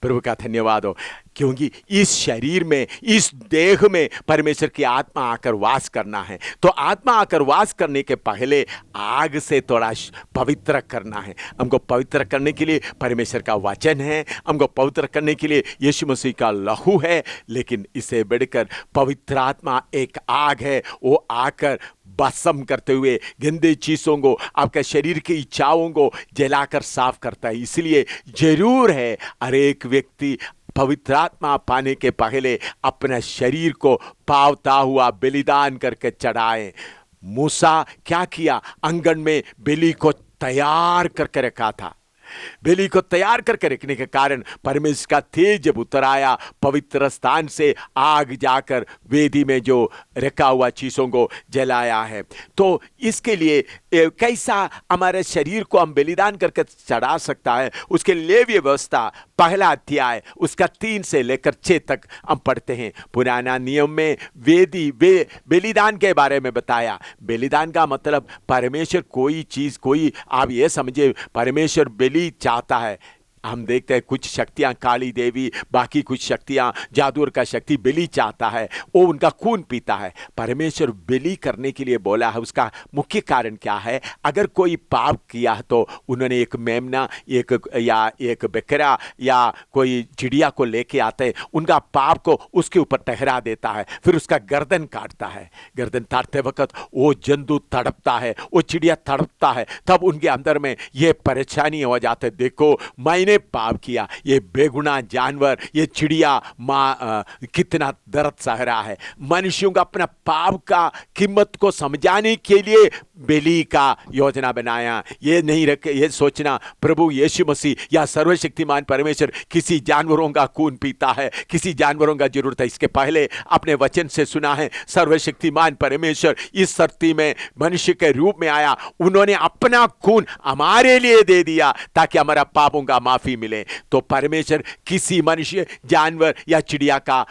प्रभु का धन्यवाद हो, क्योंकि इस शरीर में, इस देह में परमेश्वर की आत्मा आकर वास करना है। तो आत्मा आकर वास करने के पहले आग से थोड़ा पवित्र करना है। हमको पवित्र करने के लिए परमेश्वर का वचन है, हमको पवित्र करने के लिए यीशु मसीह का लहू है, लेकिन इसे बढ़कर पवित्र आत्मा एक आग है, वो आकर भस्म करते हुए गंदे चीजों को, आपका शरीर की इच्छाओं को जलाकर साफ करता है। इसलिए जरूर है हर एक व्यक्ति पवित्र आत्मा पाने के पहले अपना शरीर को पावता हुआ बलिदान करके चढ़ाए। मूसा क्या किया, आंगन में बलि को तैयार करके रखा था। बलि को तैयार करके रखने के कारण परमेश्वर का तेज जब उतर आया, पवित्र स्थान से आग जाकर वेदी में जो रखा हुआ चीजों को जलाया है। तो इसके लिए कैसा हमारे शरीर को हम बलिदान करके चढ़ा सकता है, उसके लेवीय व्यवस्था पहला अध्याय उसका 3 से लेकर 6 तक हम पढ़ते हैं। पुराना नियम में वेदी बलिदान के बारे में बताया। बलिदान का मतलब परमेश्वर कोई चीज, कोई आप ये समझे परमेश्वर बलि चाहता है। हम देखते हैं कुछ शक्तियां, काली देवी, बाकी कुछ शक्तियां, जादूर का शक्ति बलि चाहता है, वो उनका खून पीता है। परमेश्वर बलि करने के लिए बोला है, उसका मुख्य कारण क्या है? अगर कोई पाप किया तो उन्होंने एक मेमना एक बकरा या कोई चिड़िया को लेके आते हैं, उनका पाप को उसके ऊपर ठहरा देता है, फिर उसका गर्दन काटता है। गर्दन काटते वक्त वो जंतु तड़पता है, वो चिड़िया तड़पता है, तब उनके अंदर में ये परेशानी हो जाती है, देखो मैंने पाप किया, ये बेगुनाह जानवर, ये चिड़िया कितना दर्द सह रहा है। मनुष्यों का अपना पाप का कीमत को समझाने के लिए बलि का योजना बनाया। ये नहीं रखे ये सोचना प्रभु यीशु मसीह या सर्वशक्तिमान परमेश्वर किसी जानवरों का खून पीता है, किसी जानवरों का जरूरत है। इसके पहले अपने वचन से सुना है, सर्वशक्तिमान परमेश्वर इस धरती में मनुष्य के रूप में आया, उन्होंने अपना खून हमारे लिए दे दिया ताकि हमारा पापों का माफी मिले। तो परमेश्वर किसी मनुष्य, जानवर या चिड़िया का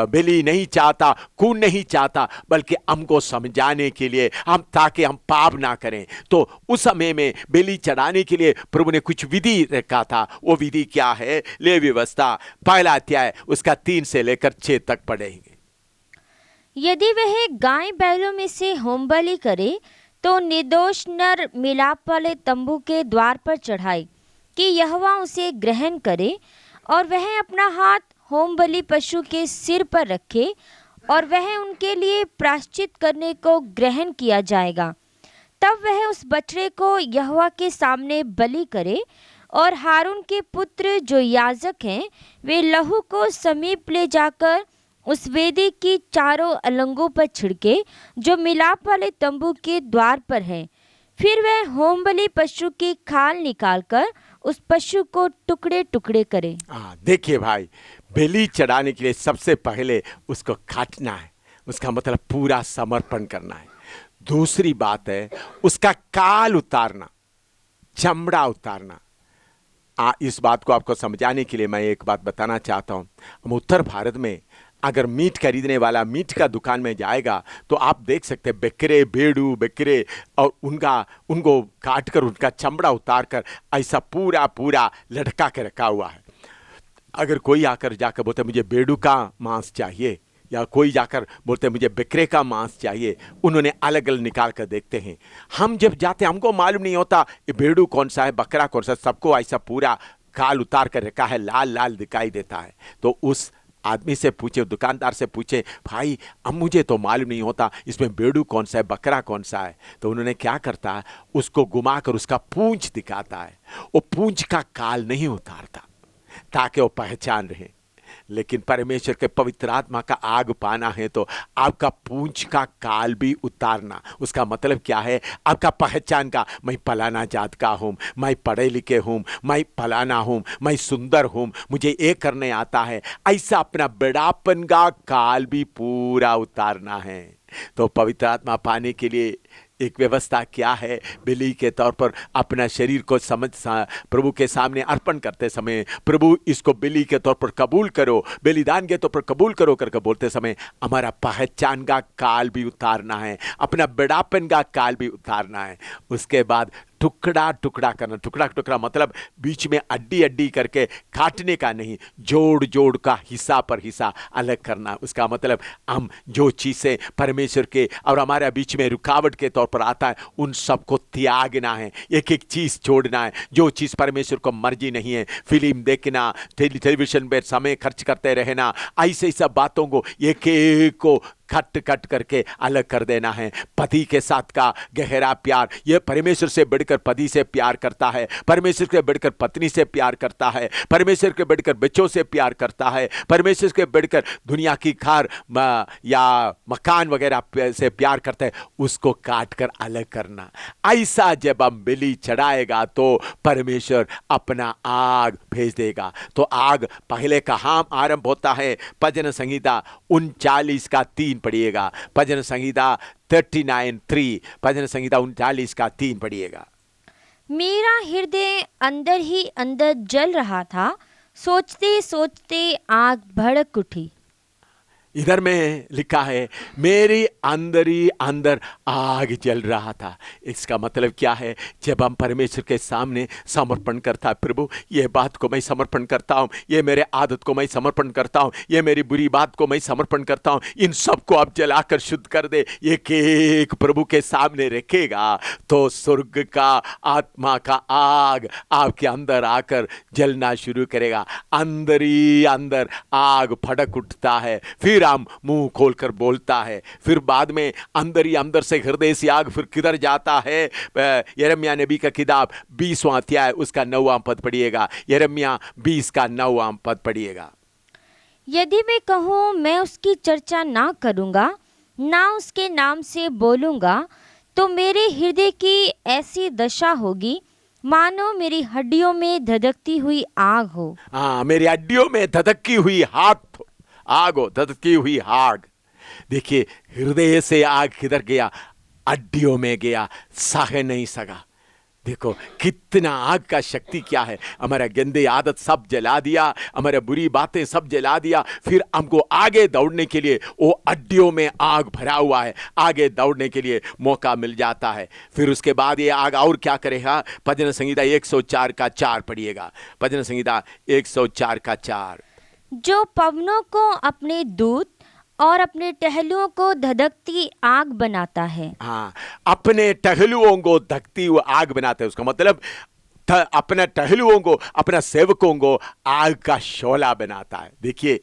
बलि नहीं चाहता, खून नहीं चाहता, बल्कि हमको समझाने के लिए, ताकि हम पाप ना करें। तो उस समय में बलि चढ़ाने के लिए प्रभु ने कुछ विधि रखा था। वो विधि क्या है? लेवी व्यवस्था पहला अध्याय उसका 3 से लेकर 6 तक पढ़ेंगे। यदि वह गाय बैलों में से होम बलि करे तो निर्दोष नर मिलाप वाले तंबू के द्वार पर चढ़ाए कि यहोवा उसे ग्रहण करे, और वह अपना हाथ होम बलि पशु के सिर पर रखे और वह उनके लिए प्रायश्चित करने को ग्रहण किया जाएगा। तब वह उस बछड़े को यहोवा के सामने बलि करे, और हारून के पुत्र जो याजक हैं वे लहू को समीप ले जाकर उस वेदी की चारों अलंगों पर छिड़के जो मिलाप वाले तंबू के द्वार पर है। फिर वह होम बलि पशु की खाल निकालकर उस पशु को टुकड़े टुकड़े करे। देखिए भाई, बलि चढ़ाने के लिए सबसे पहले उसको काटना है, उसका मतलब पूरा समर्पण करना है। दूसरी बात है उसका काल उतारना, चमड़ा उतारना। इस बात को आपको समझाने के लिए मैं एक बात बताना चाहता हूँ। हम उत्तर भारत में अगर मीट खरीदने वाला मीट का दुकान में जाएगा तो आप देख सकते हैं बकरे, भेड़ू, बकरे, और उनको काट कर उनका चमड़ा उतार कर ऐसा पूरा लटका के रखा हुआ है। अगर कोई आकर जाकर बोलते मुझे भेड़ू का मांस चाहिए, या कोई जाकर बोलते मुझे बकरे का मांस चाहिए, उन्होंने अलग अलग निकाल कर देखते हैं। हम जब जाते हमको मालूम नहीं होता ये भेड़ू कौन सा है, बकरा कौन सा, सबको ऐसा पूरा काल उतार कर रखा है, लाल लाल दिखाई देता है। तो उस आदमी से पूछे, दुकानदार से पूछे, भाई अब मुझे तो मालूम नहीं होता इसमें भेड़ू कौन सा है, बकरा कौन सा है। तो उन्होंने क्या करता है, उसको घुमाकर उसका पूंछ दिखाता है। वो पूंछ का काल नहीं उतारता ताकि वो पहचान रहे। लेकिन परमेश्वर के पवित्र आत्मा का आग पाना है तो आपका पूंछ का काल भी उतारना। उसका मतलब क्या है? आपका पहचान का, मैं फलाना जात का हूँ, मैं पढ़े लिखे हूँ, मैं फलाना हूँ, मैं सुंदर हूँ, मुझे ये करने आता है, ऐसा अपना बड़ापन का काल भी पूरा उतारना है। तो पवित्र आत्मा पाने के लिए एक व्यवस्था क्या है? बलि के तौर पर अपना शरीर को प्रभु के सामने अर्पण करते समय, प्रभु इसको बलि के तौर पर कबूल करो, बलिदान के तौर पर कबूल करो करके बोलते समय हमारा पहचान का काल भी उतारना है, अपना बड़ापन का काल भी उतारना है। उसके बाद टुकड़ा टुकड़ा करना। टुकड़ा टुकड़ा मतलब बीच में अड्डी अड्डी करके काटने का नहीं, जोड़ जोड़ का हिस्सा पर हिस्सा अलग करना। उसका मतलब हम जो चीज़ें परमेश्वर के और हमारे बीच में रुकावट के तौर पर आता है उन सबको त्यागना है, एक एक चीज़ छोड़ना है। जो चीज़ परमेश्वर को मर्जी नहीं है, फिल्म देखना, टेलीविजन पर समय खर्च करते रहना, ऐसे सब बातों को एक एक को कट कट करके अलग कर देना है। पति के साथ का गहरा प्यार, यह परमेश्वर से बढ़कर पति से प्यार करता है, परमेश्वर से बढ़कर पत्नी से प्यार करता है, परमेश्वर के बढ़कर बच्चों से प्यार करता है, परमेश्वर के बढ़कर दुनिया की कार या मकान वगैरह से प्यार करता है। उसको काट कर अलग करना। ऐसा जब हम बलि चढ़ाएगा तो परमेश्वर अपना आग भेज देगा। तो आग पहले कहाँ आरंभ होता है? भजन संहिता 39:3 पढ़िएगा। भजन संहिता 39:3, भजन संहिता 39:3 पढ़िएगा। मेरा हृदय अंदर ही अंदर जल रहा था, सोचते सोचते आग भड़क उठी। इधर में लिखा है मेरी अंदर ही अंदर आग जल रहा था। इसका मतलब क्या है? जब हम परमेश्वर के सामने समर्पण करता है, प्रभु ये बात को मैं समर्पण करता हूँ, ये मेरे आदत को मैं समर्पण करता हूँ, ये मेरी बुरी बात को मैं समर्पण करता हूँ, इन सब को आप जलाकर शुद्ध कर दे, एक एक प्रभु के सामने रखेगा तो स्वर्ग का आत्मा का आग आपके अंदर आकर जलना शुरू करेगा। अंदर ही अंदर आग भड़क उठता है, फिर हम मुंह खोलकर बोलता है, फिर बाद में अंदर ही अंदर से हृदय से आग फिर किधर जाता है? यिर्मयाह नबी का किताब 20वां अध्याय उसका 9वां पद पढ़िएगा। यिर्मयाह 20 का 9वां पद पढ़िएगा। यदि मैं कहूँ मैं उसकी चर्चा ना करूँगा, ना उसके नाम से बोलूँगा, तो मेरे हृदय की ऐसी दशा होगी मानो मेरी हड्डियों में धधकती हुई आग हो। हाँ, मेरी हड्डियों में धधकती हुई आग हो, धधकती हुई आग। देखिए हृदय से आग किधर गया? हड्डियों में गया, सह नहीं सका। देखो कितना आग का शक्ति क्या है। हमारा गंदे आदत सब जला दिया, हमारे बुरी बातें सब जला दिया, फिर हमको आगे दौड़ने के लिए वो हड्डियों में आग भरा हुआ है, आगे दौड़ने के लिए मौका मिल जाता है। फिर उसके बाद ये आग और क्या करेगा? भजन संहिता 104:4 पढ़िएगा। भजन संहिता 104:4। जो पवनों को अपने दूत और अपने टहलुओं को धधकती आग बनाता है। हाँ, अपने टहलुओं को धधकती हुई आग बनाता है। उसका मतलब अपने टहलुओं को, अपने सेवकों को आग का शोला बनाता है। देखिए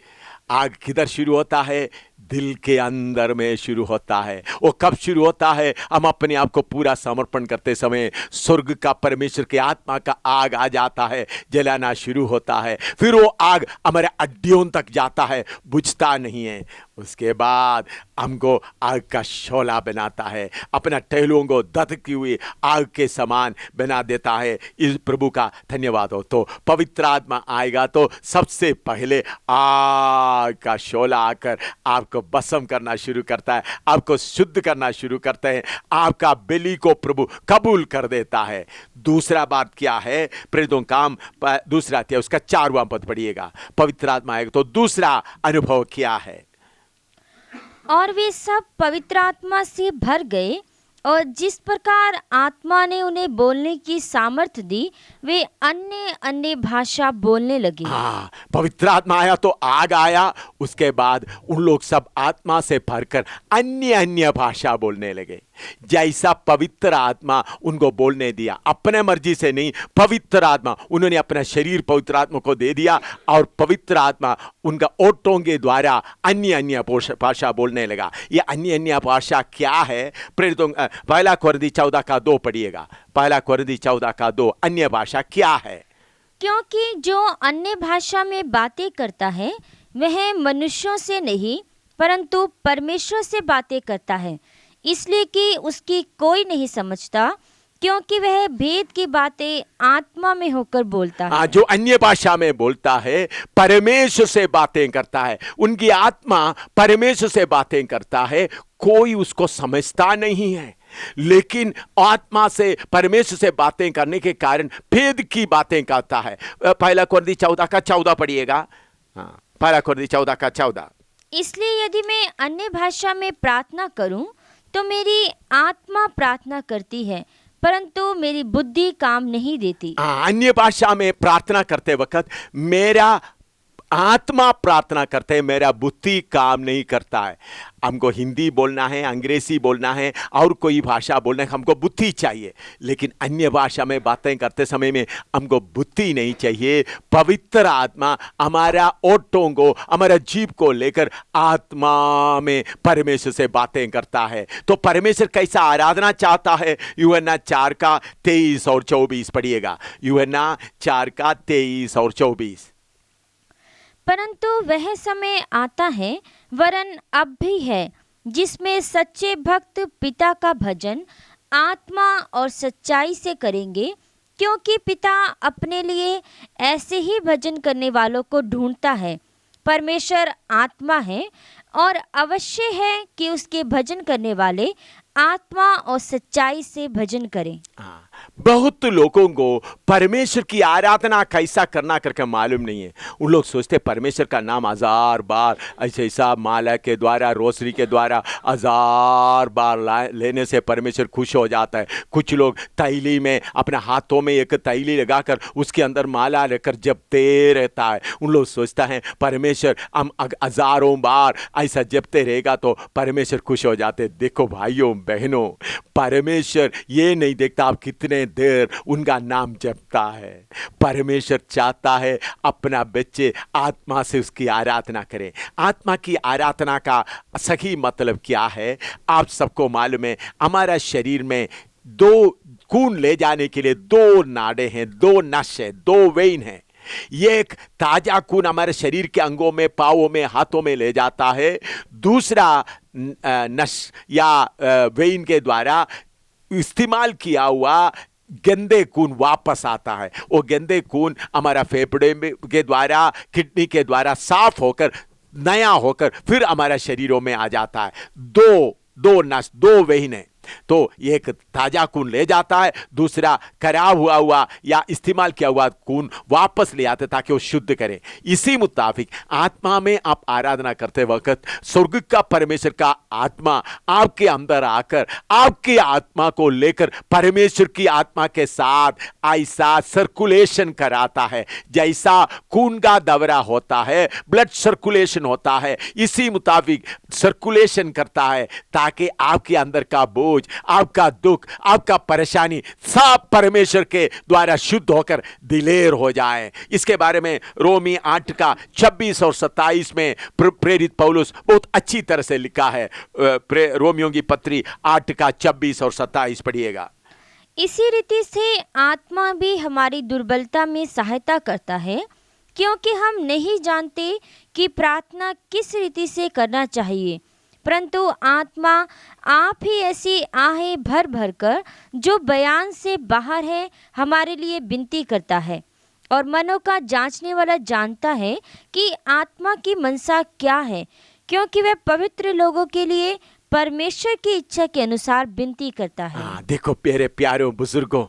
आग किधर शुरू होता है? दिल के अंदर में शुरू होता है। वो कब शुरू होता है? हम अपने आप को पूरा समर्पण करते समय स्वर्ग का परमेश्वर के आत्मा का आग आ जाता है, जलाना शुरू होता है। फिर वो आग हमारे हड्डियों तक जाता है, बुझता नहीं है। उसके बाद हमको आग का शोला बनाता है, अपना टहलुओं को धधकती हुई आग के समान बना देता है। इस प्रभु का धन्यवाद हो। तो पवित्र आत्मा आएगा तो सबसे पहले आग का शोला आकर आपको भस्म करना शुरू करता है, आपको शुद्ध करना शुरू करते हैं, आपका बलि को प्रभु कबूल कर देता है। दूसरा बात क्या है? प्रेरितों काम दूसरा अध्याय उसका 4वां पद पढ़िएगा। पवित्र आत्मा आएगा तो दूसरा अनुभव क्या है? और वे सब पवित्र आत्मा से भर गए और जिस प्रकार आत्मा ने उन्हें बोलने की सामर्थ्य दी, वे अन्य अन्य भाषा बोलने लगे। हाँ, पवित्र आत्मा आया तो आग आया, उसके बाद उन लोग सब आत्मा से भरकर अन्य अन्य भाषा बोलने लगे। जैसा पवित्र आत्मा उनको बोलने दिया, अपने मर्जी से नहीं, पवित्र आत्मा, उन्होंने अपना शरीर पवित्र आत्मा को दे दिया और पवित्र आत्मा उनका ओठों के द्वारा अन्य अन्य भाषा बोलने लगा। ये अन्य अन्य भाषा क्या है? प्रेरितों 1 कोरिन्थी 14:2 पढ़िएगा। 1 कोरिन्थी 14:2 अन्य भाषा क्या है? क्योंकि जो अन्य भाषा में बातें करता है वह मनुष्यों से नहीं परंतु परमेश्वर से बातें करता है, इसलिए कि उसकी कोई नहीं समझता, क्योंकि वह भेद की बातें आत्मा में होकर बोलता है। जो अन्य भाषा में बोलता है परमेश्वर से बातें करता है, उनकी आत्मा परमेश्वर से बातें करता है, कोई उसको समझता नहीं है, लेकिन आत्मा से परमेश्वर से बातें करने के कारण भेद की बातें करता है। 1 कोरिन्थी 14:14 पढ़िएगा। 1 कोरिन्थी 14:14। इसलिए यदि मैं अन्य भाषा में प्रार्थना करूं तो मेरी आत्मा प्रार्थना करती है परंतु मेरी बुद्धि काम नहीं देती। अन्य भाषा में प्रार्थना करते वक्त मेरा आत्मा प्रार्थना करते हैं, मेरा बुद्धि काम नहीं करता है। हमको हिंदी बोलना है, अंग्रेजी बोलना है और कोई भाषा बोलना है, हमको बुद्धि चाहिए। लेकिन अन्य भाषा में बातें करते समय में हमको बुद्धि नहीं चाहिए। पवित्र आत्मा हमारा ओठों को, हमारा जीभ को लेकर आत्मा में परमेश्वर से बातें करता है। तो परमेश्वर कैसा आराधना चाहता है? यूहन्ना 4 का 23 और 24 पढ़िएगा। यूहन्ना 4 का 23 और 24। परंतु वह समय आता है, वरन अब भी है, जिसमें सच्चे भक्त पिता का भजन आत्मा और सच्चाई से करेंगे, क्योंकि पिता अपने लिए ऐसे ही भजन करने वालों को ढूंढता है। परमेश्वर आत्मा है और अवश्य है कि उसके भजन करने वाले आत्मा और सच्चाई से भजन करें। बहुत लोगों को परमेश्वर की आराधना कैसा करना करके मालूम नहीं है। उन लोग सोचते परमेश्वर का नाम 1000 बार ऐसा माला के द्वारा, रोसरी के द्वारा 1000 बार लेने से परमेश्वर खुश हो जाता है। कुछ लोग तैली में अपने हाथों में एक तैली लगाकर उसके अंदर माला लेकर जपते रहता है। उन लोग सोचता है परमेश्वर हम 1000 बार ऐसा जपते रहेगा तो परमेश्वर खुश हो जाते। देखो भाइयों बहनों, परमेश्वर ये नहीं देखता आप कितने देर उनका नाम जपता है। परमेश्वर चाहता है अपना बच्चे आत्मा से उसकी आराधना करें। आत्मा की आराधना का सही मतलब क्या है? आप सबको मालूम है, हमारा शरीर में 2 खून ले जाने के लिए 2 नाड़े हैं, 2 नस है, 2 वेन है। ये एक ताजा खून हमारे शरीर के अंगों में, पांवों में, हाथों में ले जाता है। दूसरा नस या वेन के द्वारा इस्तेमाल किया हुआ गंदे खून वापस आता है। वो गंदे खून हमारा फेफड़े के द्वारा, किडनी के द्वारा साफ होकर, नया होकर फिर हमारा शरीरों में आ जाता है। दो नस, 2 वेन है। तो एक ताजा खून ले जाता है, दूसरा खराब हुआ या इस्तेमाल किया हुआ खून वापस ले आते ताकि वो शुद्ध करें। इसी मुताबिक आत्मा में आप आराधना करते वक्त स्वर्ग का परमेश्वर का आत्मा आपके अंदर आकर आपकी आत्मा को लेकर परमेश्वर की आत्मा के साथ ऐसा सर्कुलेशन कराता है। जैसा खून का दौरा होता है, ब्लड सर्कुलेशन होता है, इसी मुताबिक सर्कुलेशन करता है ताकि आपके अंदर का बोझ, आपका दुख, आपका परेशानी सब परमेश्वर के द्वारा शुद्ध होकर दिलेर हो जाए। इसके बारे में रोमी 8 का 26 और 27 में प्रेरित पौलुस बहुत अच्छी तरह से लिखा है। रोमियों की पत्री 8 का 26 और 27 पढ़िएगा। इसी रीति से आत्मा भी हमारी दुर्बलता में सहायता करता है, क्योंकि हम नहीं जानते कि प्रार्थना किस रीति से करना चाहिए, परंतु आत्मा आप ही ऐसी आहें भर भर कर जो बयान से बाहर है हमारे लिए विनती करता है। और मनों का जांचने वाला जानता है कि आत्मा की मनसा क्या है, क्योंकि वह पवित्र लोगों के लिए परमेश्वर की इच्छा के अनुसार विनती करता है। देखो मेरे प्यारों बुजुर्गों,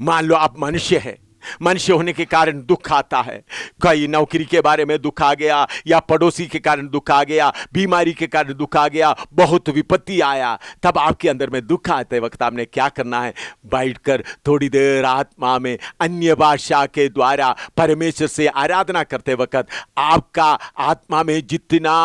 मान लो आप मनुष्य है, मनुष्य होने के कारण दुख आता है। कई नौकरी के बारे में दुख आ गया, या पड़ोसी के कारण दुख आ गया, बीमारी के कारण दुख आ गया, बहुत विपत्ति आया। तब आपके अंदर में दुख आते वक्त आपने क्या करना है? बैठकर थोड़ी देर आत्मा में अन्य भाषा के द्वारा परमेश्वर से आराधना करते वक्त आपका आत्मा में जितना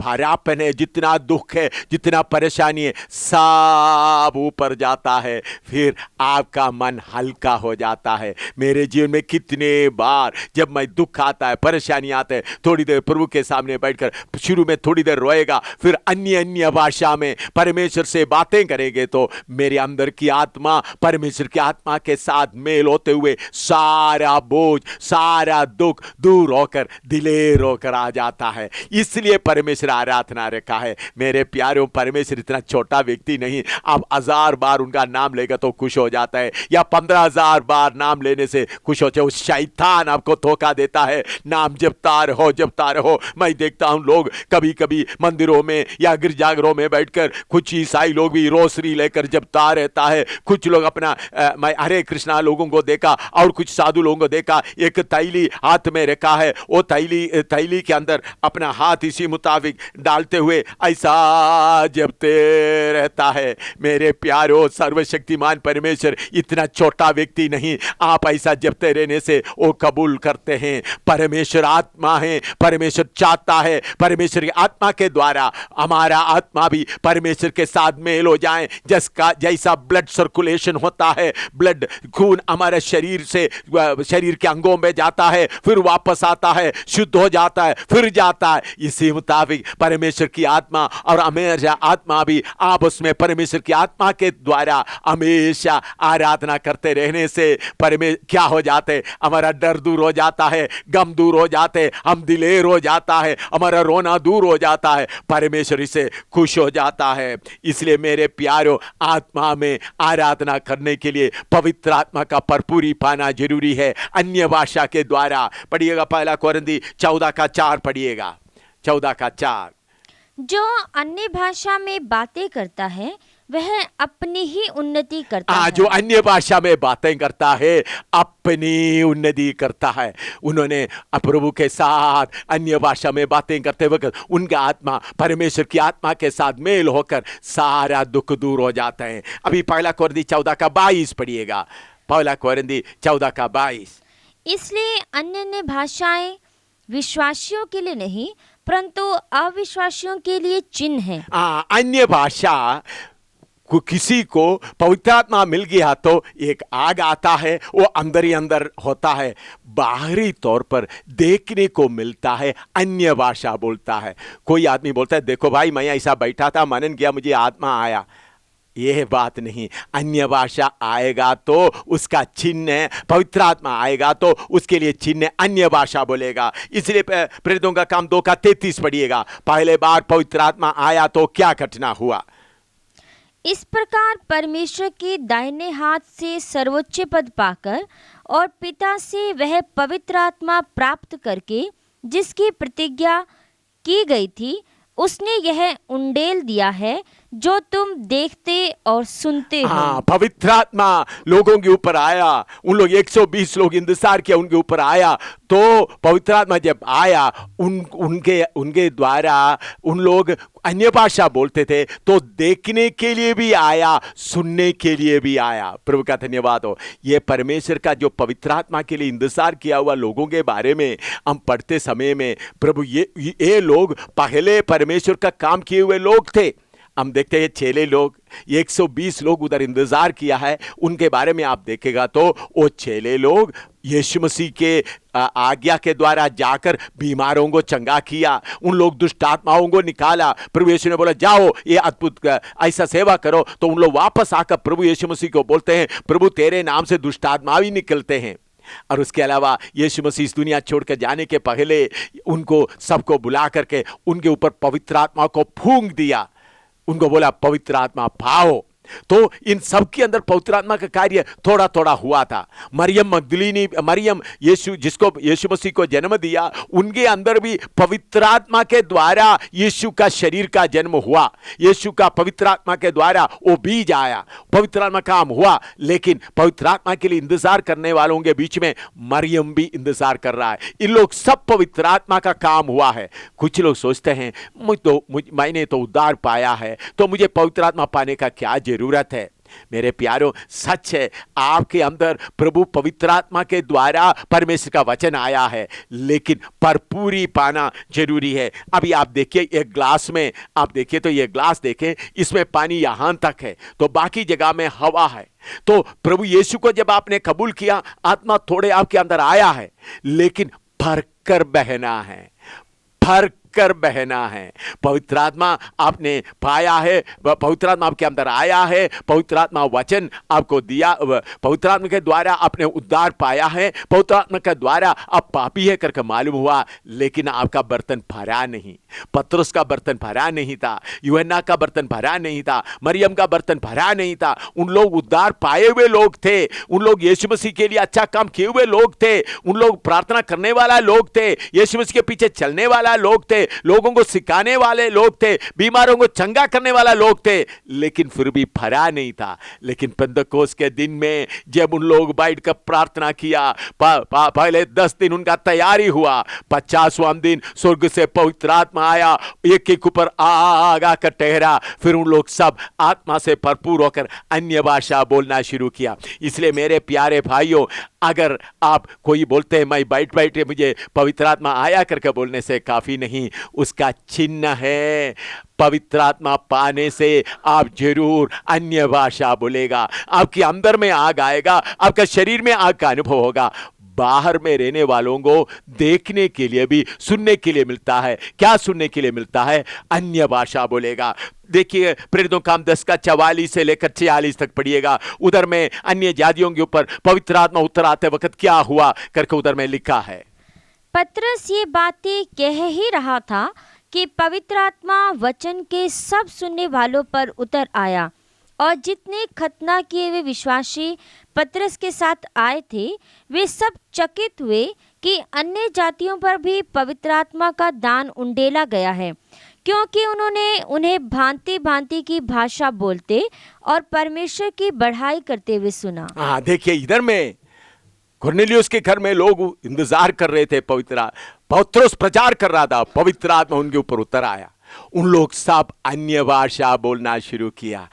भारापन है, जितना दुख है, जितना परेशानी है, सब ऊपर जाता है। फिर आपका मन हल्का हो जाता है। मेरे जीवन में कितने बार जब मैं दुख आता है, परेशानी आते है, थोड़ी देर प्रभु के सामने बैठकर शुरू में थोड़ी देर रोएगा, फिर अन्य भाषा में परमेश्वर से बातें करेंगे तो मेरे अंदर की आत्मा परमेश्वर की आत्मा के साथ मेल होते हुए सारा बोझ, सारा दुख दूर होकर दिलेर होकर आ जाता है। इसलिए परमेश्वर आराधना रखा है। मेरे प्यारों, परमेश्वर इतना छोटा व्यक्ति नहीं। आप 1000 बार उनका नाम लेगा तो खुश हो जाता है, या 15000 बार नाम लेने से खुश हो जाए। उस शैतान आपको धोखा देता है, नाम जपता रहो। मैं देखता हूं लोग कभी कभी मंदिरों में या गिरजाघरों में बैठकर, कुछ ईसाई लोग भी रोसरी लेकर जपता रहता है। कुछ लोग अपना मैं हरे कृष्णा लोगों को देखा और कुछ साधु लोगों को देखा, एक तैली हाथ में रखा है, वो तैली के अंदर अपना हाथ इसी मुताबिक डालते हुए ऐसा जपते रहता है। मेरे प्यारो, सर्वशक्तिमान परमेश्वर इतना छोटा व्यक्ति नहीं। आप ऐसा जपते रहने से वो कबूल करते हैं। परमेश्वर आत्मा है, परमेश्वर चाहता है परमेश्वर की आत्मा के द्वारा हमारा आत्मा भी परमेश्वर के साथ मेल हो जाए। जैसा ब्लड सर्कुलेशन होता है, ब्लड खून हमारे शरीर से शरीर के अंगों में जाता है, फिर वापस आता है, शुद्ध हो जाता है, फिर जाता है, इसी मुताबिक परमेश्वर की आत्मा और हमेशा आत्मा भी आप उसमें परमेश्वर की आत्मा के द्वारा हमेशा आराधना करते रहने से क्या हो जाते, हमारा डर दूर हो जाता है, गम दूर हो जाते, हम दिलेर हो जाता है, हमारा रोना दूर हो जाता है, परमेश्वर इसे खुश हो जाता है। इसलिए मेरे प्यारों, आत्मा में आराधना करने के लिए पवित्र आत्मा का भरपूरी पाना जरूरी है। अन्य भाषा के द्वारा पढ़िएगा, पहला कोरिन्थी 14:4 पढ़िएगा, 14:4। जो अन्य भाषा में बातें करता है वह अपनी ही उन्नति करता है। जो अन्य भाषा में बातें करता है अपनी उन्नति करता है। उन्होंने प्रभु के साथ अन्य भाषा में बातें करते वक्त उनका आत्मा परमेश्वर की आत्मा के साथ मेल होकर सारा दुख दूर हो जाता है। अभी पहला कोरिन्थी 14:22 पढ़िएगा, पहला कोरिन्थी 14:22। इसलिए अन्य भाषाएं विश्वासियों के लिए नहीं परंतु अविश्वासियों के लिए चिन्ह है। अन्य भाषा किसी को पवित्र आत्मा मिल गया तो एक आग आता है, वो अंदर ही अंदर होता है, बाहरी तौर पर देखने को मिलता है, अन्य भाषा बोलता है। कोई आदमी बोलता है देखो भाई मैं ऐसा बैठा था, मनन किया, मुझे आत्मा आया, यह बात नहीं। अन्य भाषा आएगा तो उसका चिन्ह, पवित्र आत्मा आएगा तो उसके लिए चिन्ह अन्य भाषा बोलेगा। इसलिए प्रेरितों का काम 2:33 पढ़िएगा, पहले बार पवित्र आत्मा आया तो क्या घटना हुआ। इस प्रकार परमेश्वर के दाहिने हाथ से सर्वोच्च पद पाकर और पिता से वह पवित्र आत्मा प्राप्त करके जिसकी प्रतिज्ञा की गई थी उसने यह उंडेल दिया है जो तुम देखते और सुनते हो। पवित्र आत्मा लोगों के ऊपर आया, उन लोग 120 लोग इंतजार किया, उनके ऊपर आया तो पवित्र आत्मा जब आया उनके द्वारा उन लोग अन्य भाषा बोलते थे तो देखने के लिए भी आया, सुनने के लिए भी आया। प्रभु का धन्यवाद हो। ये परमेश्वर का जो पवित्र आत्मा के लिए इंतजार किया हुआ लोगों के बारे में हम पढ़ते समय में प्रभु ये लोग पहले परमेश्वर का काम किए हुए लोग थे। हम देखते हैं चेले लोग 120 लोग उधर इंतजार किया है, उनके बारे में आप देखेगा तो वो चेले लोग यीशु मसीह के आज्ञा के द्वारा जाकर बीमारों को चंगा किया, उन लोग दुष्ट आत्माओं को निकाला। प्रभु यीशु ने बोला जाओ ये अद्भुत ऐसा सेवा करो, तो उन लोग वापस आकर प्रभु यीशु मसीह को बोलते हैं प्रभु तेरे नाम से दुष्ट आत्मा भी निकलते हैं। और उसके अलावा यीशु मसीह इस दुनिया छोड़कर जाने के पहले उनको सबको बुला करके उनके ऊपर पवित्र आत्मा को फूंक दिया, उनको बोला पवित्र आत्मा पाओ। तो इन सब के अंदर पवित्र आत्मा का कार्य थोड़ा थोड़ा हुआ था। मरियम जिसको यीशु मसीह को जन्म दिया, उनके अंदर भी पवित्र आत्मा के द्वारा यीशु का शरीर का जन्म हुआ, यीशु का पवित्र आत्मा के द्वारा वो बीज आया, पवित्र आत्मा काम हुआ। लेकिन पवित्र आत्मा के लिए इंतजार करने वालों के बीच में मरियम भी इंतजार कर रहा है। इन लोग सब पवित्र आत्मा का काम हुआ है। कुछ लोग सोचते हैं मैंने तो उद्धार पाया है तो मुझे पवित्र आत्मा पाने का क्या जरूरत है। मेरे प्यारों, सच है आपके अंदर प्रभु पवित्र आत्मा के द्वारा परमेश्वर का वचन आया है, लेकिन भरपूरी पाना जरूरी है। अभी आप देखिए एक ग्लास में, आप देखिए तो ये ग्लास देखें, इसमें पानी यहां तक है तो बाकी जगह में हवा है। तो प्रभु यीशु को जब आपने कबूल किया, आत्मा थोड़े आपके अंदर आया है, लेकिन भरकर बहना है, कर बहना है। पवित्र आत्मा आपने पाया है, पवित्र आत्मा आपके अंदर आया है, पवित्र आत्मा वचन आपको दिया, पवित्र आत्मा के द्वारा आपने उद्धार पाया है, पवित्र आत्मा के द्वारा आप पापी है करके मालूम हुआ, लेकिन आपका बर्तन भरा नहीं। पतरस का बर्तन भरा नहीं था, यूहन्ना का बर्तन भरा नहीं था, मरियम का बर्तन भरा नहीं था। उन लोग उद्धार पाए हुए लोग थे, उन लोग यीशु मसीह के लिए अच्छा काम किए हुए लोग थे, उन लोग प्रार्थना करने वाला लोग थे, यीशु मसीह के पीछे चलने वाला लोग थे, लोगों को सिखाने वाले लोग थे, बीमारों को चंगा करने वाला लोग थे, लेकिन फिर भी भरा नहीं था। लेकिन पेंतकोस्त के दिन में जब उन लोग बैठकर प्रार्थना किया, पहले 10 दिन उनका तैयारी हुआ, 50वां दिन स्वर्ग से पवित्र आत्मा आत्मा आया, एक एक ऊपर आग आकर ठहरा, फिर उन लोग सब आत्मा से भरपूर होकर अन्य भाषा बोलना शुरू किया। इसलिए मेरे प्यारे भाइयों, अगर आप कोई बोलते हैं मैं बैठ बैठ के मुझे पवित्र आत्मा आया करके बोलने से काफी नहीं, उसका चिन्ह है पवित्र आत्मा पाने से आप जरूर अन्य भाषा बोलेगा, आपके अंदर में आग आएगा, आपका शरीर में आग का अनुभव होगा। बाहर में रहने वालों को देखने के लिए भी सुनने के लिए मिलता है। क्या सुनने के लिए मिलता है? अन्य भाषा बोलेगा। देखिए प्रेरितों का काम 10 का 44 से लेकर 46 तक पढ़िएगा। उधर में अन्य जातियों के ऊपर पवित्र आत्मा उतर आते वक्त क्या हुआ करके उधर में लिखा है। पतरस ये बातें कह ही रहा था कि पवित्र आत्मा वचन के सब सुनने वालों पर उतर आया, और जितने खतना किए हुए विश्वासी पतरस के साथ आए थे वे सब चकित हुए कि अन्य जातियों पर भी पवित्र आत्मा का दान उंडेला गया है, क्योंकि उन्होंने उन्हें भांति भांति की भाषा बोलते और परमेश्वर की बढ़ाई करते हुए सुना। हाँ देखिए, इधर में कुरनेलियुस के घर में लोग इंतजार कर रहे थे। पतरस प्रचार कर रहा था, पवित्र आत्मा उनके ऊपर उतर आया। उन लोग सब अन्य भाषा बोलना शुरू किया।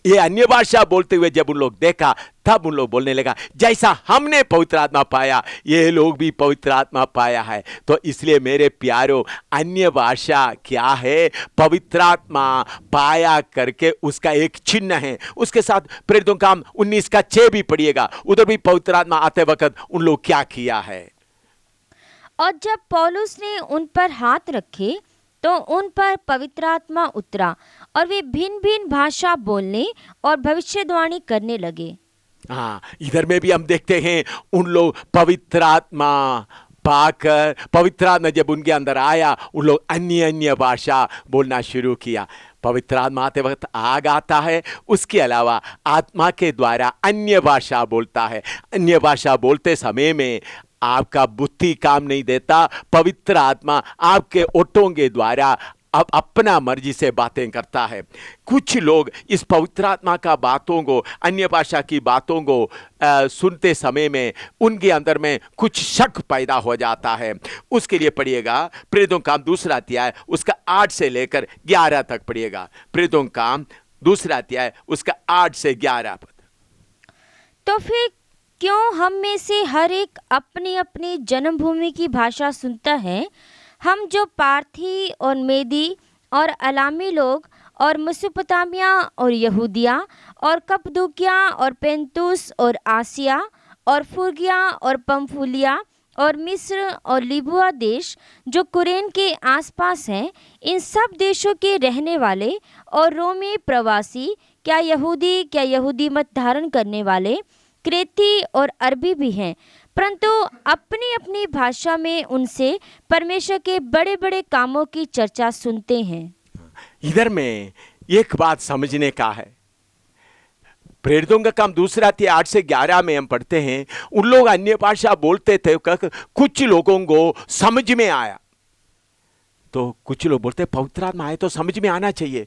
ये अन्य भाषा बोलते हुए जब उन लोग देखा, तब उन लोग बोलने लगा जैसा हमने पवित्र आत्मा पाया ये लोग भी पवित्र आत्मा पाया है। तो इसलिए मेरे प्यारों, अन्य भाषा क्या है? पवित्र आत्मा पाया करके उसका एक चिन्ह है। उसके साथ प्रेरितों का काम 19 का 6 भी पढ़िएगा, उधर भी पवित्र आत्मा आते वक्त उन लोग क्या किया है। और जब पौलुस ने उन पर हाथ रखे तो उन पर पवित्र आत्मा उतरा और वे भिन्न भिन्न भाषा बोलने और भविष्यवाणी करने लगे। हाँ, इधर में भी हम देखते हैं उन लोग पवित्र आत्मा पाकर, पवित्र आत्मा जब उनके अंदर आया, उन लोग अन्य अन्य भाषा बोलना शुरू किया। पवित्र आत्मा आते वक्त आग आता है, उसके अलावा आत्मा के द्वारा अन्य भाषा बोलता है। अन्य भाषा बोलते समय में आपका बुद्धि काम नहीं देता, पवित्र आत्मा आपके ओठों के द्वारा अब अपना मर्जी से बातें करता है। कुछ लोग इस पवित्र आत्मा का बातों को, अन्य भाषा की बातों को सुनते समय में उनके अंदर में कुछ शक पैदा हो जाता है। उसके लिए पढ़िएगा प्रेरितों का काम 2 अध्याय उसका 8 से लेकर 11 तक पढ़िएगा। प्रेरितों का काम 2 अध्याय उसका 8 से 11 पद। तो फिर क्यों हम में से हर एक अपनी अपनी जन्मभूमि की भाषा सुनता है? हम जो पार्थी और मेदी और अलामी लोग और मेसोपोटामिया और यहूदिया और कप्पदोकिया और पेंतुस और आसिया और फ्रूगिया और पंफूलिया और मिस्र और लिबुआ देश जो कुरेन के आसपास हैं, इन सब देशों के रहने वाले और रोमी प्रवासी, क्या यहूदी मत धारण करने वाले, क्रेती और अरबी भी हैं, परंतु अपनी अपनी भाषा में उनसे परमेश्वर के बड़े बड़े कामों की चर्चा सुनते हैं। इधर में एक बात समझने का है। प्रेरितों का काम 2 अध्याय 8 से 11 में हम पढ़ते हैं, उन लोग अन्य भाषा बोलते थे, कुछ लोगों को समझ में आया। तो कुछ लोग बोलते पवित्र आत्मा आए तो समझ में आना चाहिए।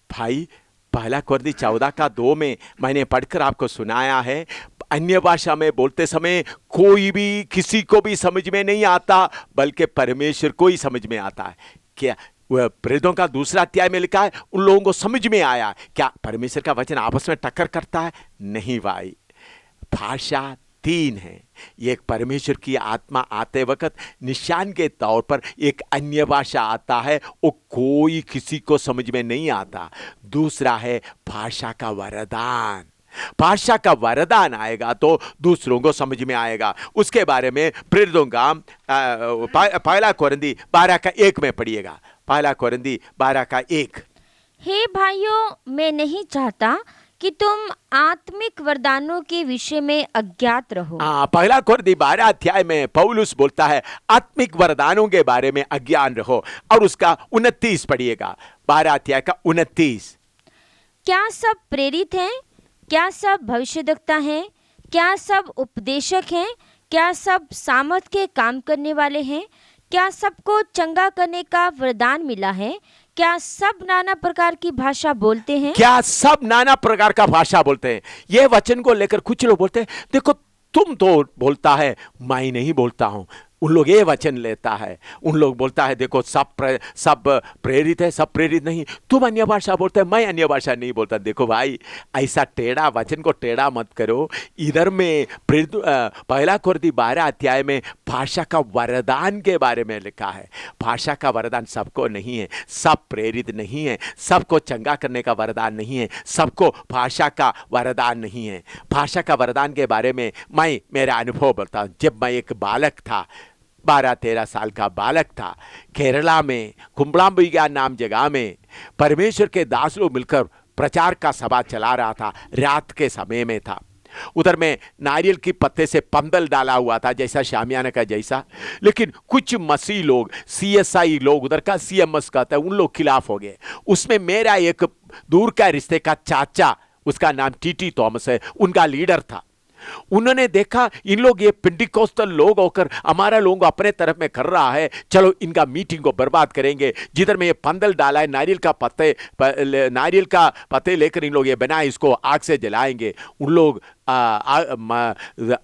भाई, 1 कुरिन्थी 14 का 2 में मैंने पढ़कर आपको सुनाया है, अन्य भाषा में बोलते समय कोई भी किसी को भी समझ में नहीं आता, बल्कि परमेश्वर को ही समझ में आता है। क्या वह प्रेरितों का 2 अध्याय में लिखा है उन लोगों को समझ में आया? क्या परमेश्वर का वचन आपस में टक्कर करता है? नहीं भाई, भाषा 3 है। एक परमेश्वर की आत्मा आते वक्त निशान के तौर पर एक अन्य भाषा आता है, वो कोई किसी को समझ में नहीं आता। दूसरा है भाषा का वरदान। भाषा का वरदान आएगा तो दूसरों को समझ में आएगा। उसके बारे में प्रेरितों का 1 कुरिन्थी 12 का 1 में पढ़िएगा। 1 कुरिन्थी 12 का 1। हे भाइयों, मैं नहीं चाहता कि तुम आत्मिक वरदानों के विषय में अज्ञात रहो। 1 कुरिन्थी 12 अध्याय में पौलुस बोलता है आत्मिक वरदानों के बारे में अज्ञान रहो, और उसका 29 पढ़िएगा। 12 अध्याय का 29। क्या सब प्रेरित हैं? क्या सब भविष्यद्वक्ता हैं? क्या सब उपदेशक हैं? क्या सब सामर्थ के काम करने वाले हैं? क्या सबको चंगा करने का वरदान मिला है? क्या सब नाना प्रकार की भाषा बोलते हैं? क्या सब नाना प्रकार का भाषा बोलते हैं? यह वचन को लेकर कुछ लोग बोलते हैं देखो तुम तो बोलता है, मैं नहीं बोलता हूं। उन लोग ये वचन लेता है, उन लोग बोलता है देखो सब प्रेरित है, सब प्रेरित नहीं। तुम अन्य भाषा बोलते हैं, मैं अन्य भाषा नहीं बोलता। देखो भाई, ऐसा टेढ़ा वचन को टेढ़ा मत करो। इधर में पहला कोरिन्थी 12 अध्याय में भाषा का वरदान के बारे में लिखा है। भाषा का वरदान सबको नहीं है, सब प्रेरित नहीं है, सबको चंगा करने का वरदान नहीं है, सबको भाषा का वरदान नहीं है। भाषा का वरदान के बारे में मैं मेरा अनुभव बताता हूँ। जब मैं एक बालक था, 12-13 साल का बालक था, केरला में कुंबलाम्बिगा नाम जगह में परमेश्वर के दास लोग मिलकर प्रचार का सभा चला रहा था। रात के समय में था। उधर में नारियल की पत्ते से पंदल डाला हुआ था, जैसा शामियाना का जैसा। लेकिन कुछ मसीह लोग, CSI लोग, उधर का CMS कहता है, उन लोग खिलाफ हो गए। उसमें मेरा एक दूर का रिश्ते का चाचा, उसका नाम TT थॉमस है, उनका लीडर था। उन्होंने देखा इन लोग ये पेंटिकोस्टल लोग होकर हमारा लोगों को अपने तरफ में कर रहा है, चलो इनका मीटिंग को बर्बाद करेंगे। जिधर में ये पंदल डाला है, नारियल का पत्ते लेकर इन लोग ये बनाए, इसको आग से जलाएंगे। उन लोग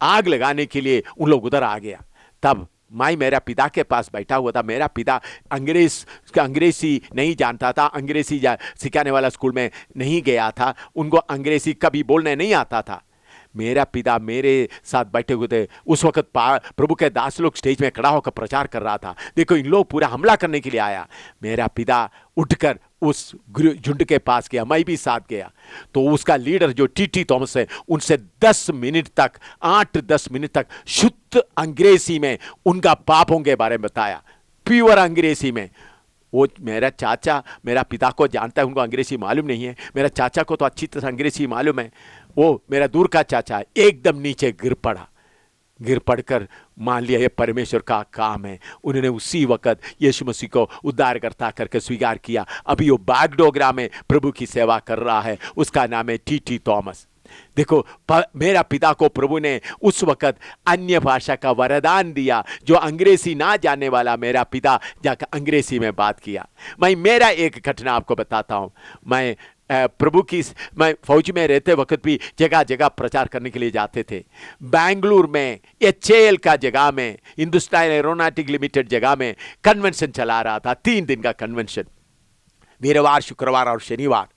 आग लगाने के लिए उन लोग उधर आ गया। तब मैं मेरा पिता के पास बैठा हुआ था। मेरा पिता अंग्रेजी नहीं जानता था, अंग्रेजी सिखाने वाला स्कूल में नहीं गया था, उनको अंग्रेजी कभी बोलने नहीं आता था। मेरा पिता मेरे साथ बैठे हुए थे। उस वक्त प्रभु के दास लोग स्टेज में खड़ा होकर प्रचार कर रहा था। देखो इन लोग पूरा हमला करने के लिए आया। मेरा पिता उठकर उस झुंड के पास गया, मैं भी साथ गया। तो उसका लीडर जो TT थॉमस है, उनसे 10 मिनट तक, 8-10 मिनट तक शुद्ध अंग्रेजी में उनका पापों के बारे में बताया, प्योर अंग्रेजी में। वो मेरा चाचा मेरा पिता को जानता है, उनको अंग्रेजी मालूम नहीं है। मेरा चाचा को तो अच्छी तरह अंग्रेजी मालूम है। वो मेरा दूर का चाचा एकदम नीचे गिर पड़ा। गिर पड़कर मान लिया ये परमेश्वर का काम है। उन्होंने उसी वक्त यीशु मसीह को उद्धारकर्ता करके स्वीकार किया। अभी वो बागडोगरा में प्रभु की सेवा कर रहा है। उसका नाम है TT थॉमस। देखो मेरा पिता को प्रभु ने उस वक्त अन्य भाषा का वरदान दिया। जो अंग्रेजी ना जानने वाला मेरा पिता जाकर अंग्रेजी में बात किया। मैं मेरा एक घटना आपको बताता हूं। मैं फौज में रहते वक्त भी जगह जगह प्रचार करने के लिए जाते थे। बेंगलुरु में HAL का जगह में, हिंदुस्तान एरोनॉटिक लिमिटेड जगह में कन्वेंशन चला रहा था। 3 दिन का कन्वेंशन, वीरवार, शुक्रवार और शनिवार।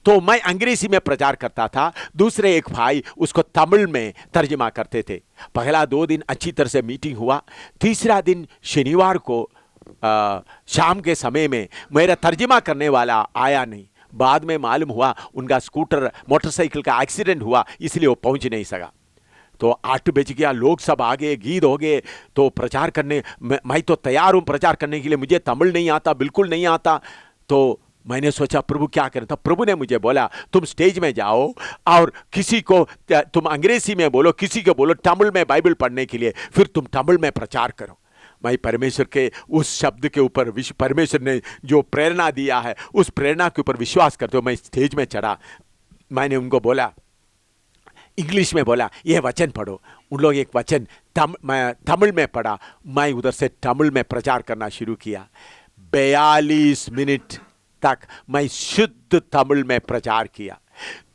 तो मैं अंग्रेजी में प्रचार करता था, दूसरे एक भाई उसको तमिल में तर्जुमा करते थे। पहला 2 दिन अच्छी तरह से मीटिंग हुआ। तीसरा दिन शनिवार को शाम के समय में मेरा तर्जुमा करने वाला आया नहीं। बाद में मालूम हुआ उनका स्कूटर मोटरसाइकिल का एक्सीडेंट हुआ, इसलिए वो पहुंच नहीं सका। तो 8 बज गया, लोग सब आ गए, गीत हो गए। तो प्रचार करने मैं तो तैयार हूं प्रचार करने के लिए, मुझे तमिल नहीं आता, बिल्कुल नहीं आता। तो मैंने सोचा प्रभु क्या करें। तो प्रभु ने मुझे बोला तुम स्टेज में जाओ और किसी को तुम अंग्रेजी में बोलो, किसी को बोलो तमिल में बाइबल पढ़ने के लिए, फिर तुम तमिल में प्रचार करो। मैं परमेश्वर के उस शब्द के ऊपर, परमेश्वर ने जो प्रेरणा दिया है उस प्रेरणा के ऊपर विश्वास करते हुए मैं स्टेज में चढ़ा। मैंने उनको बोला, इंग्लिश में बोला ये वचन पढ़ो। उन लोग एक वचन तमिल में पढ़ा। मैं उधर से तमिल में प्रचार करना शुरू किया। 42 मिनट तक मैं शुद्ध तमिल में प्रचार किया।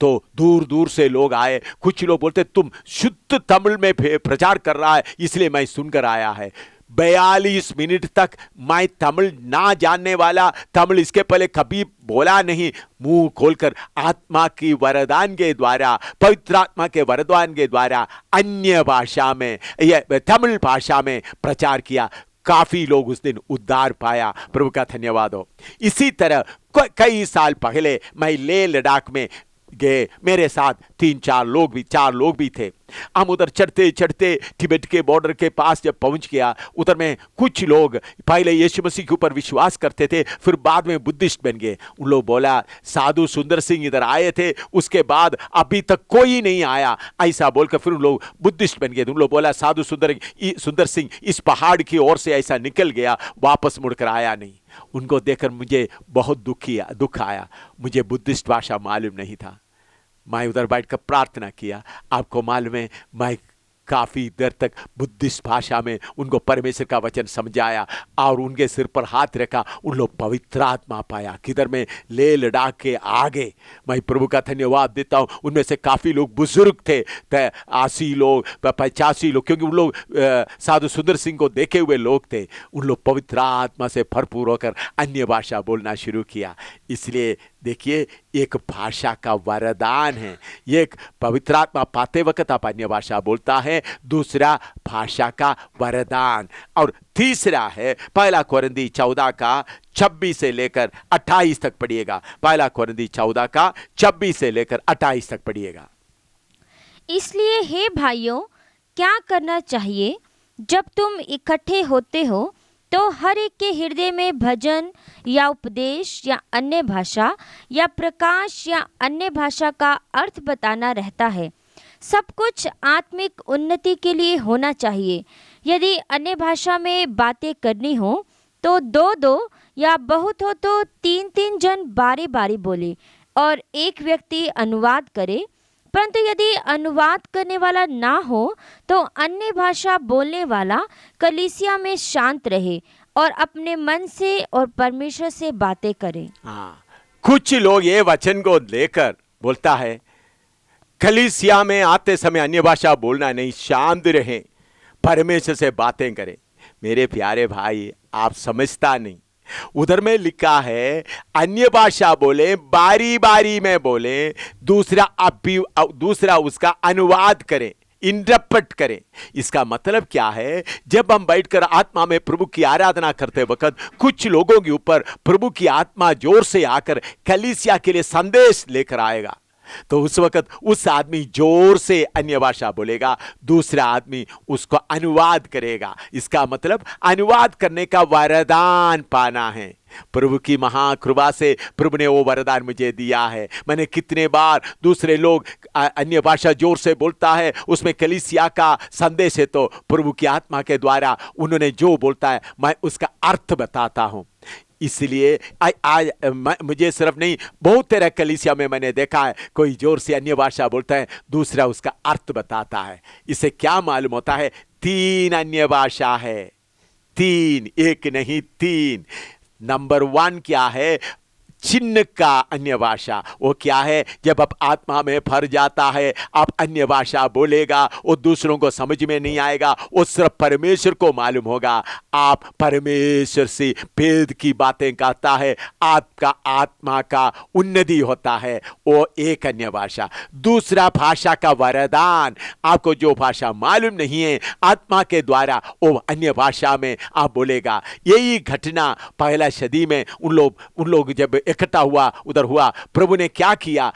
तो दूर दूर से लोग आए। कुछ लोग बोलते तुम शुद्ध तमिल में प्रचार कर रहा है इसलिए मैं सुनकर आया है। 42 मिनट तक मैं तमिल ना जानने वाला, तमिल इसके पहले कभी बोला नहीं, मुंह खोलकर आत्मा की वरदान के द्वारा, पवित्र आत्मा के वरदान के द्वारा अन्य भाषा में, तमिल भाषा में प्रचार किया। काफी लोग उस दिन उद्धार पाया। प्रभु का धन्यवाद हो। इसी तरह कई साल पहले मैं लेह लद्दाख में गए। मेरे साथ 3-4 लोग भी थे। हम उधर चढ़ते चढ़ते तिब्बत के बॉर्डर के पास जब पहुंच गया, उधर में कुछ लोग पहले यीशु मसीह के ऊपर विश्वास करते थे, फिर बाद में बुद्धिस्ट बन गए। उन लोग बोला साधु सुंदर सिंह इधर आए थे, उसके बाद अभी तक कोई नहीं आया, ऐसा बोलकर फिर उन लोग बुद्धिस्ट बन गए। उन लोग बोला साधु सुंदर सिंह इस पहाड़ की ओर से ऐसा निकल गया, वापस मुड़कर आया नहीं। उनको देखकर मुझे बहुत दुख आया। मुझे बुद्धिस्ट भाषा मालूम नहीं था। मैं उधर बैठकर प्रार्थना किया। आपको मालूम है मैं काफ़ी देर तक बुद्धिस्ट भाषा में उनको परमेश्वर का वचन समझाया और उनके सिर पर हाथ रखा। उन लोग पवित्र आत्मा पाया। किधर में ले लड़ाक के आगे मैं प्रभु का धन्यवाद देता हूँ। उनमें से काफ़ी लोग बुजुर्ग थे, 80 लोग 85 लोग, क्योंकि उन लोग साधु सुंदर सिंह को देखे हुए लोग थे। उन लोग पवित्र आत्मा से भरपूर होकर अन्य भाषा बोलना शुरू किया। इसलिए देखिए, एक भाषा का वरदान है। एक पवित्र आत्मा पाते वक्त आप अन्य भाषा बोलता है, दूसरा भाषा का वरदान, और तीसरा है 1 कोरिन्थी 14 का 26 से लेकर 28 तक पढ़िएगा। 1 कोरिन्थी 14 का 26 से लेकर 28 तक पढ़िएगा। इसलिए हे भाइयों, क्या करना चाहिए? जब तुम इकट्ठे होते हो तो हर एक के हृदय में भजन या उपदेश या अन्य भाषा या प्रकाश या अन्य भाषा का अर्थ बताना रहता है। सब कुछ आत्मिक उन्नति के लिए होना चाहिए। यदि अन्य भाषा में बातें करनी हो तो 2-2 या बहुत हो तो 3-3 जन बारी बारी बोले और एक व्यक्ति अनुवाद करे। परंतु यदि अनुवाद करने वाला ना हो तो अन्य भाषा बोलने वाला कलीसिया में शांत रहे और अपने मन से और परमेश्वर से बातें करे। कुछ लोग ये वचन को लेकर बोलता है, कलीसिया में आते समय अन्य भाषा बोलना नहीं, शांत रहे, परमेश्वर से बातें करें। मेरे प्यारे भाई, आप समझता नहीं, उधर में लिखा है अन्य भाषा बोले, बारी बारी में बोले, दूसरा उसका अनुवाद करें, इंटरप्रेट करें। इसका मतलब क्या है? जब हम बैठकर आत्मा में प्रभु की आराधना करते वक्त कुछ लोगों के ऊपर प्रभु की आत्मा जोर से आकर कलीसिया के लिए संदेश लेकर आएगा, तो उस वक्त उस आदमी जोर से अन्य भाषा बोलेगा, दूसरा आदमी उसको अनुवाद करेगा। इसका मतलब अनुवाद करने का वरदान पाना है। प्रभु की महाकृपा से प्रभु ने वो वरदान मुझे दिया है। मैंने कितने बार दूसरे लोग अन्य भाषा जोर से बोलता है, उसमें कलीसिया का संदेश है, तो प्रभु की आत्मा के द्वारा उन्होंने जो बोलता है मैं उसका अर्थ बताता हूं। इसलिए आज मुझे सिर्फ नहीं, बहुत तरह कलीसिया में मैंने देखा है, कोई जोर से अन्य भाषा बोलता है, दूसरा उसका अर्थ बताता है। इससे क्या मालूम होता है? 3 अन्य भाषा है, 3, एक नहीं 3। नंबर 1 क्या है? चिन्ह का अन्य भाषा। वो क्या है? जब आप आत्मा में भर जाता है, आप अन्य भाषा बोलेगा, वो दूसरों को समझ में नहीं आएगा, वो सिर्फ परमेश्वर को मालूम होगा। आप परमेश्वर से भेद की बातें करता है, आपका आत्मा का उन्नति होता है। वो एक अन्य भाषा। दूसरा भाषा का वरदान, आपको जो भाषा मालूम नहीं है, आत्मा के द्वारा वो अन्य भाषा में आप बोलेगा। यही घटना पहला सदी में उन लोग जब इकट्ठा हुआ, प्रभु ने क्या किया?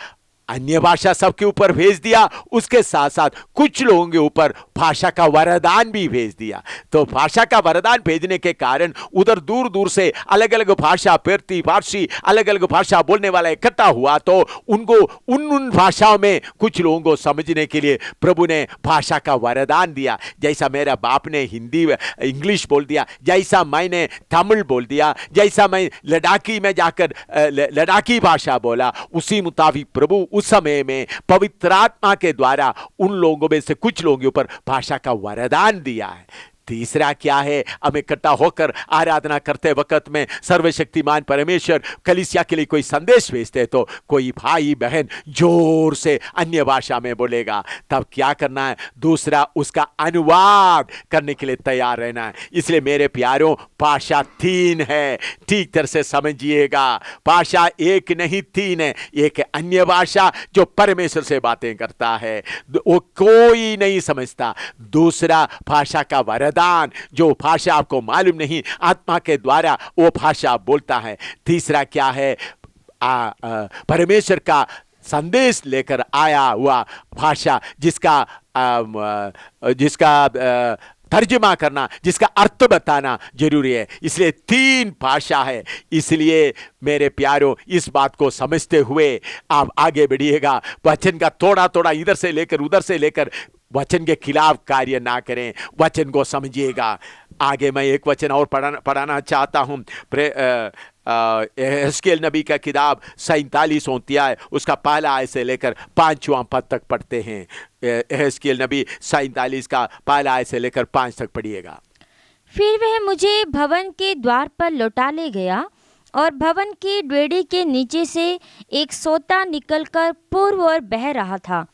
अन्य भाषा सबके ऊपर भेज दिया, उसके साथ साथ कुछ लोगों के ऊपर भाषा का वरदान भी भेज दिया। तो भाषा का वरदान भेजने के कारण उधर दूर दूर से अलग अलग भाषा, पेरती फारसी, अलग अलग भाषा बोलने वाला इकट्ठा हुआ, तो उनको उन भाषाओं में कुछ लोगों को समझने के लिए प्रभु ने भाषा का वरदान दिया। जैसा मेरा बाप ने हिंदी इंग्लिश बोल दिया, जैसा मैंने तमिल बोल दिया, जैसा मैं लद्दाखी में जाकर लद्दाखी भाषा बोला, उसी मुताबिक प्रभु उस समय में पवित्र आत्मा के द्वारा उन लोगों में से कुछ लोगों के ऊपर भाषा का वरदान दिया है। तीसरा क्या है? हम इकट्ठा होकर आराधना करते वक्त में सर्वशक्तिमान परमेश्वर कलीसिया के लिए कोई संदेश भेजते हैं, तो कोई भाई बहन जोर से अन्य भाषा में बोलेगा, तब क्या करना है? दूसरा उसका अनुवाद करने के लिए तैयार रहना है। इसलिए मेरे प्यारों, भाषा 3 है, ठीक तरह से समझिएगा। भाषा एक नहीं 3 है। एक अन्य भाषा जो परमेश्वर से बातें करता है, वो कोई नहीं समझता। दूसरा भाषा का वरदान, जो भाषा आपको मालूम नहीं, आत्मा के द्वारा वो भाषा बोलता है। तीसरा क्या है? परमेश्वर का संदेश लेकर आया हुआ भाषा, जिसका तर्जुमा करना, जिसका अर्थ बताना जरूरी है। इसलिए 3 भाषा है। इसलिए मेरे प्यारों, इस बात को समझते हुए आप आगे बढ़िएगा। वचन का थोड़ा थोड़ा इधर से लेकर उधर से लेकर वचन के खिलाफ कार्य ना करें, वचन को समझिएगा। आगे मैं एक वचन और पढ़ाना चाहता हूं। यहेजकेल नबी का किताब 47 अध्याय उसका पहला आयत से लेकर 5वां पद तक पढ़ते हैं। यहेजकेल नबी 47 का पहला आयत से लेकर 5 तक पढ़िएगा। फिर वह मुझे भवन के द्वार पर लौटा ले गया और भवन की बेड़ी के नीचे से एक सोता निकलकर पूर्व ओर बह रहा था।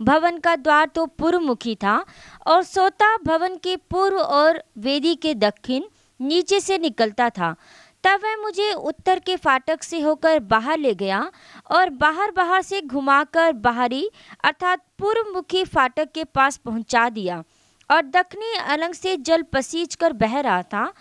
भवन का द्वार तो पूर्वमुखी था और सोता भवन के पूर्व और वेदी के दक्षिण नीचे से निकलता था। तब वह मुझे उत्तर के फाटक से होकर बाहर ले गया और बाहर से घुमाकर बाहरी अर्थात पूर्वमुखी फाटक के पास पहुंचा दिया और दक्षिणी अलंग से जल पसीज कर बह रहा था।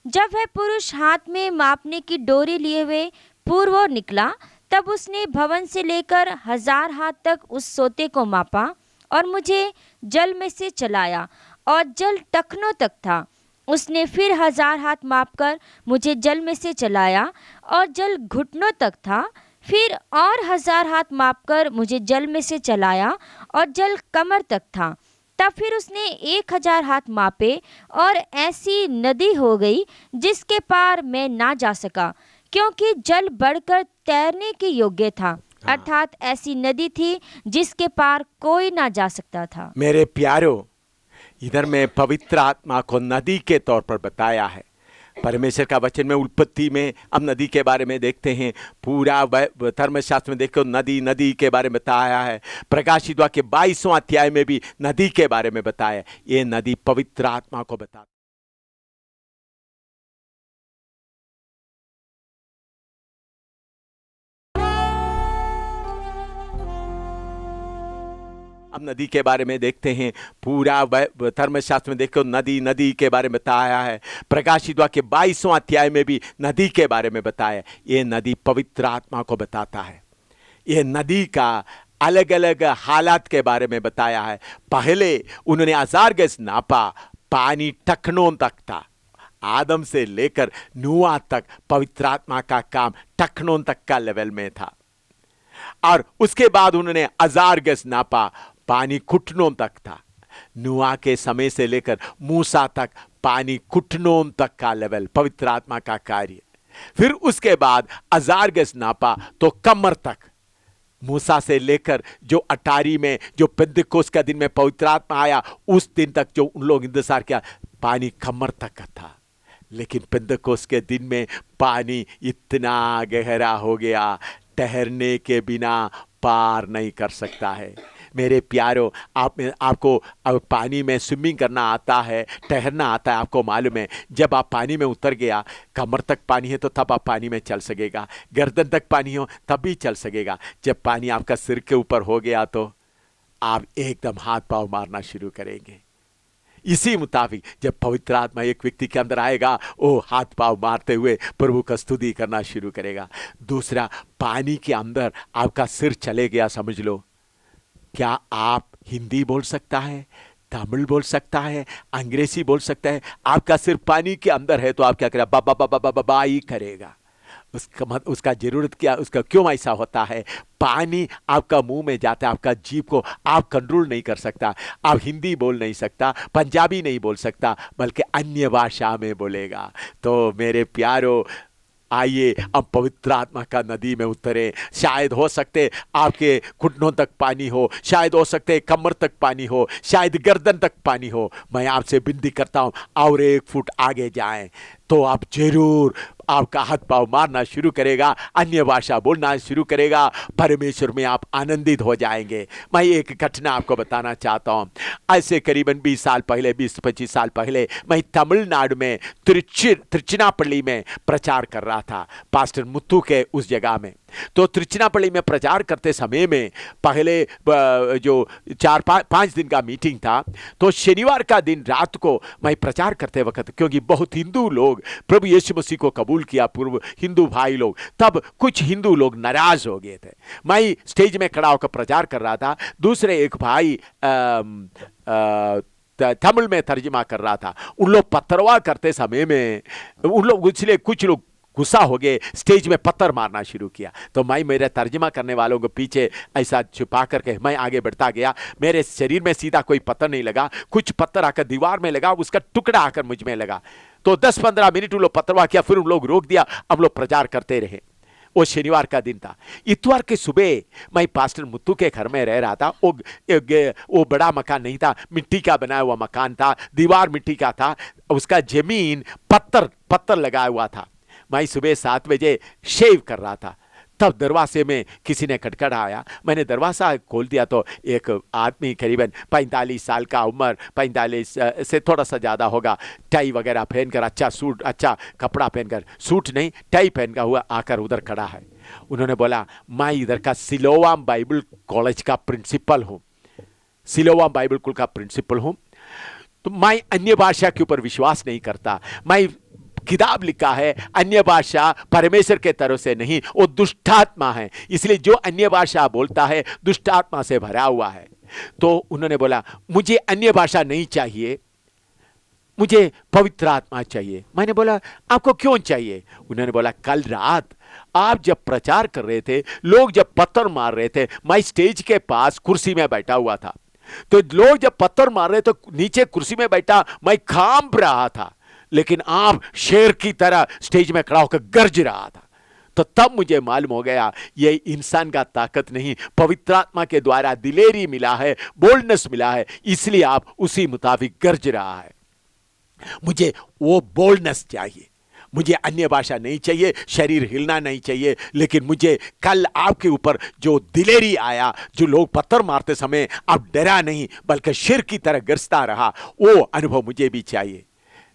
जब वह पुरुष हाथ में मापने की डोरी लिए हुए पूर्व ओर निकला, तब उसने भवन से लेकर 1000 हाथ तक उस सोते को मापा और मुझे जल में से चलाया और जल टखनों तक था। उसने फिर 1000 हाथ मापकर मुझे जल में से चलाया और जल घुटनों तक था। फिर और 1000 हाथ मापकर मुझे जल में से चलाया और जल कमर तक था। तब फिर उसने 1000 हाथ मापे और ऐसी नदी हो गई जिसके पार मैं ना जा सका, क्योंकि जल बढ़कर तैरने के योग्य था। अर्थात ऐसी नदी थी जिसके पार कोई ना जा सकता था। मेरे प्यारो, इधर में पवित्र आत्मा को नदी के तौर पर बताया है। परमेश्वर का वचन में उत्पत्ति में अब नदी के बारे में देखते हैं। पूरा धर्मशास्त्र में देखो नदी के बारे में बताया है। प्रकाशित वाक्य 22वां अध्याय में भी नदी के बारे में बताया। ये नदी पवित्र आत्मा को बताता। अब नदी के बारे में देखते हैं। पूरा धर्मशास्त्र में देखो नदी के बारे में बताया है। प्रकाशित वाक्य 22वां अध्याय में भी नदी के बारे में बताया। ये नदी पवित्र आत्मा को बताता है। ये नदी का अलग अलग हालात के बारे में बताया है। पहले उन्होंने 1000 गज नापा, पानी टखनों तक था। आदम से लेकर नूह तक पवित्र आत्मा का काम टखनों तक का लेवल में था। और उसके बाद उन्होंने 1000 गज नापा, पानी घुटनों तक था। नूह के समय से लेकर मूसा तक पानी घुटनों तक का लेवल, पवित्र आत्मा का कार्य। फिर उसके बाद 1000 गज नापा तो कमर तक। मूसा से लेकर जो अटारी में जो पेंतिकोस्त का दिन में पवित्र आत्मा आया, उस दिन तक जो उन लोग इंतजार किया, पानी कमर तक का था। लेकिन पेंतिकोस्त के दिन में पानी इतना गहरा हो गया, ठहरने के बिना पार नहीं कर सकता है। मेरे प्यारो, आपको पानी में स्विमिंग करना आता है, ठहरना आता है, आपको मालूम है। जब आप पानी में उतर गया, कमर तक पानी है तो तब आप पानी में चल सकेगा, गर्दन तक पानी हो तब भी चल सकेगा। जब पानी आपका सिर के ऊपर हो गया तो आप एकदम हाथ पांव मारना शुरू करेंगे। इसी मुताबिक जब पवित्र आत्मा एक व्यक्ति के अंदर आएगा, वो हाथ पांव मारते हुए प्रभु का स्तुति करना शुरू करेगा। दूसरा, पानी के अंदर आपका सिर चले गया, समझ लो। क्या आप हिंदी बोल सकता है, तमिल बोल सकता है, अंग्रेजी बोल सकता है? आपका सिर पानी के अंदर है तो आप क्या करेगा? बाबा ही करेगा। उसका जरूरत क्या, उसका क्यों ऐसा होता है? पानी आपका मुंह में जाता है, आपका जीभ को आप कंट्रोल नहीं कर सकता। आप हिंदी बोल नहीं सकता, पंजाबी नहीं बोल सकता, बल्कि अन्य भाषा में बोलेगा। तो मेरे प्यारो, आइए अब पवित्र आत्मा का नदी में उतरे। शायद हो सकते आपके घुटनों तक पानी हो, शायद हो सकते कमर तक पानी हो, शायद गर्दन तक पानी हो। मैं आपसे विनती करता हूं, और 1 फुट आगे जाएं तो आप जरूर आपका हाथ पांव मारना शुरू करेगा, अन्य भाषा बोलना शुरू करेगा, परमेश्वर में आप आनंदित हो जाएंगे। मैं एक घटना आपको बताना चाहता हूं। ऐसे करीबन 20 साल पहले, 20-25 साल पहले, मैं तमिलनाडु में तिरुचिरापल्ली में प्रचार कर रहा था, पास्टर मुत्तू के उस जगह में। तो तिरुचिरापल्ली में प्रचार करते समय में पहले जो 4-5 दिन का मीटिंग था, तो शनिवार का दिन रात को मैं प्रचार करते वक्त, क्योंकि बहुत हिंदू लोग प्रभु यीशु मसीह को कबूल किया, पूर्व हिंदू भाई लोग, तब कुछ हिंदू लोग नाराज हो गए थे। मैं स्टेज में खड़ा होकर प्रचार कर रहा था, दूसरे एक भाई तमिल में तर्जुमा कर रहा था। उन लोग पत्थरवा करते समय में उन लोग, इसलिए कुछ लोग गुस्सा हो गए, स्टेज में पत्थर मारना शुरू किया। तो मैं मेरे तर्जुमा करने वालों को पीछे ऐसा छुपा करके मैं आगे बढ़ता गया। मेरे शरीर में सीधा कोई पत्थर नहीं लगा, कुछ पत्थर आकर दीवार में लगा, उसका टुकड़ा आकर मुझ में लगा। तो 10-15 मिनट उन लोग पत्रवाह किया, फिर उन लोग रोक दिया, अब लोग प्रचार करते रहे। वो शनिवार का दिन था। इतवार के सुबह मैं पास्टर मुत्तू के घर में रह रहा था। वो बड़ा मकान नहीं था, मिट्टी का बनाया हुआ मकान था, दीवार मिट्टी का था, उसका जमीन पत्थर लगाया हुआ था। मैं सुबह 7 बजे शेव कर रहा था, तब दरवाजे में किसी ने खटखटाया। मैंने दरवाज़ा खोल दिया तो एक आदमी करीबन 45 साल का उम्र, 45 से थोड़ा सा ज़्यादा होगा, टाई वगैरह पहनकर, अच्छा कपड़ा पहनकर, सूट नहीं टाई पहनकर हुआ आकर उधर खड़ा है। उन्होंने बोला, मैं इधर का सिलोवाम बाइबल कॉलेज का प्रिंसिपल हूँ, सिलोवाम बाइबल स्कूल का प्रिंसिपल हूँ। तो मैं अन्य भाषा के ऊपर विश्वास नहीं करता। मैं किताब लिखा है, अन्य भाषा परमेश्वर के तरफ से नहीं, वो दुष्टात्मा है, इसलिए जो अन्य भाषा बोलता है दुष्टात्मा से भरा हुआ है। तो उन्होंने बोला, मुझे अन्य भाषा नहीं चाहिए, मुझे पवित्र आत्मा चाहिए। मैंने बोला, आपको क्यों चाहिए? उन्होंने बोला, कल रात आप जब प्रचार कर रहे थे, लोग जब पत्थर मार रहे थे, मैं स्टेज के पास कुर्सी में बैठा हुआ था, तो लोग जब पत्थर मार रहे थे, नीचे कुर्सी में बैठा मैं कांप रहा था, लेकिन आप शेर की तरह स्टेज में खड़ा होकर गरज रहा था। तो तब मुझे मालूम हो गया, ये इंसान का ताकत नहीं, पवित्र आत्मा के द्वारा दिलेरी मिला है, बोल्डनेस मिला है, इसलिए आप उसी मुताबिक गरज रहा है। मुझे वो बोल्डनेस चाहिए, मुझे अन्य भाषा नहीं चाहिए, शरीर हिलना नहीं चाहिए, लेकिन मुझे कल आपके ऊपर जो दिलेरी आया, जो लोग पत्थर मारते समय आप डरा नहीं बल्कि शेर की तरह गरजता रहा, वो अनुभव मुझे भी चाहिए।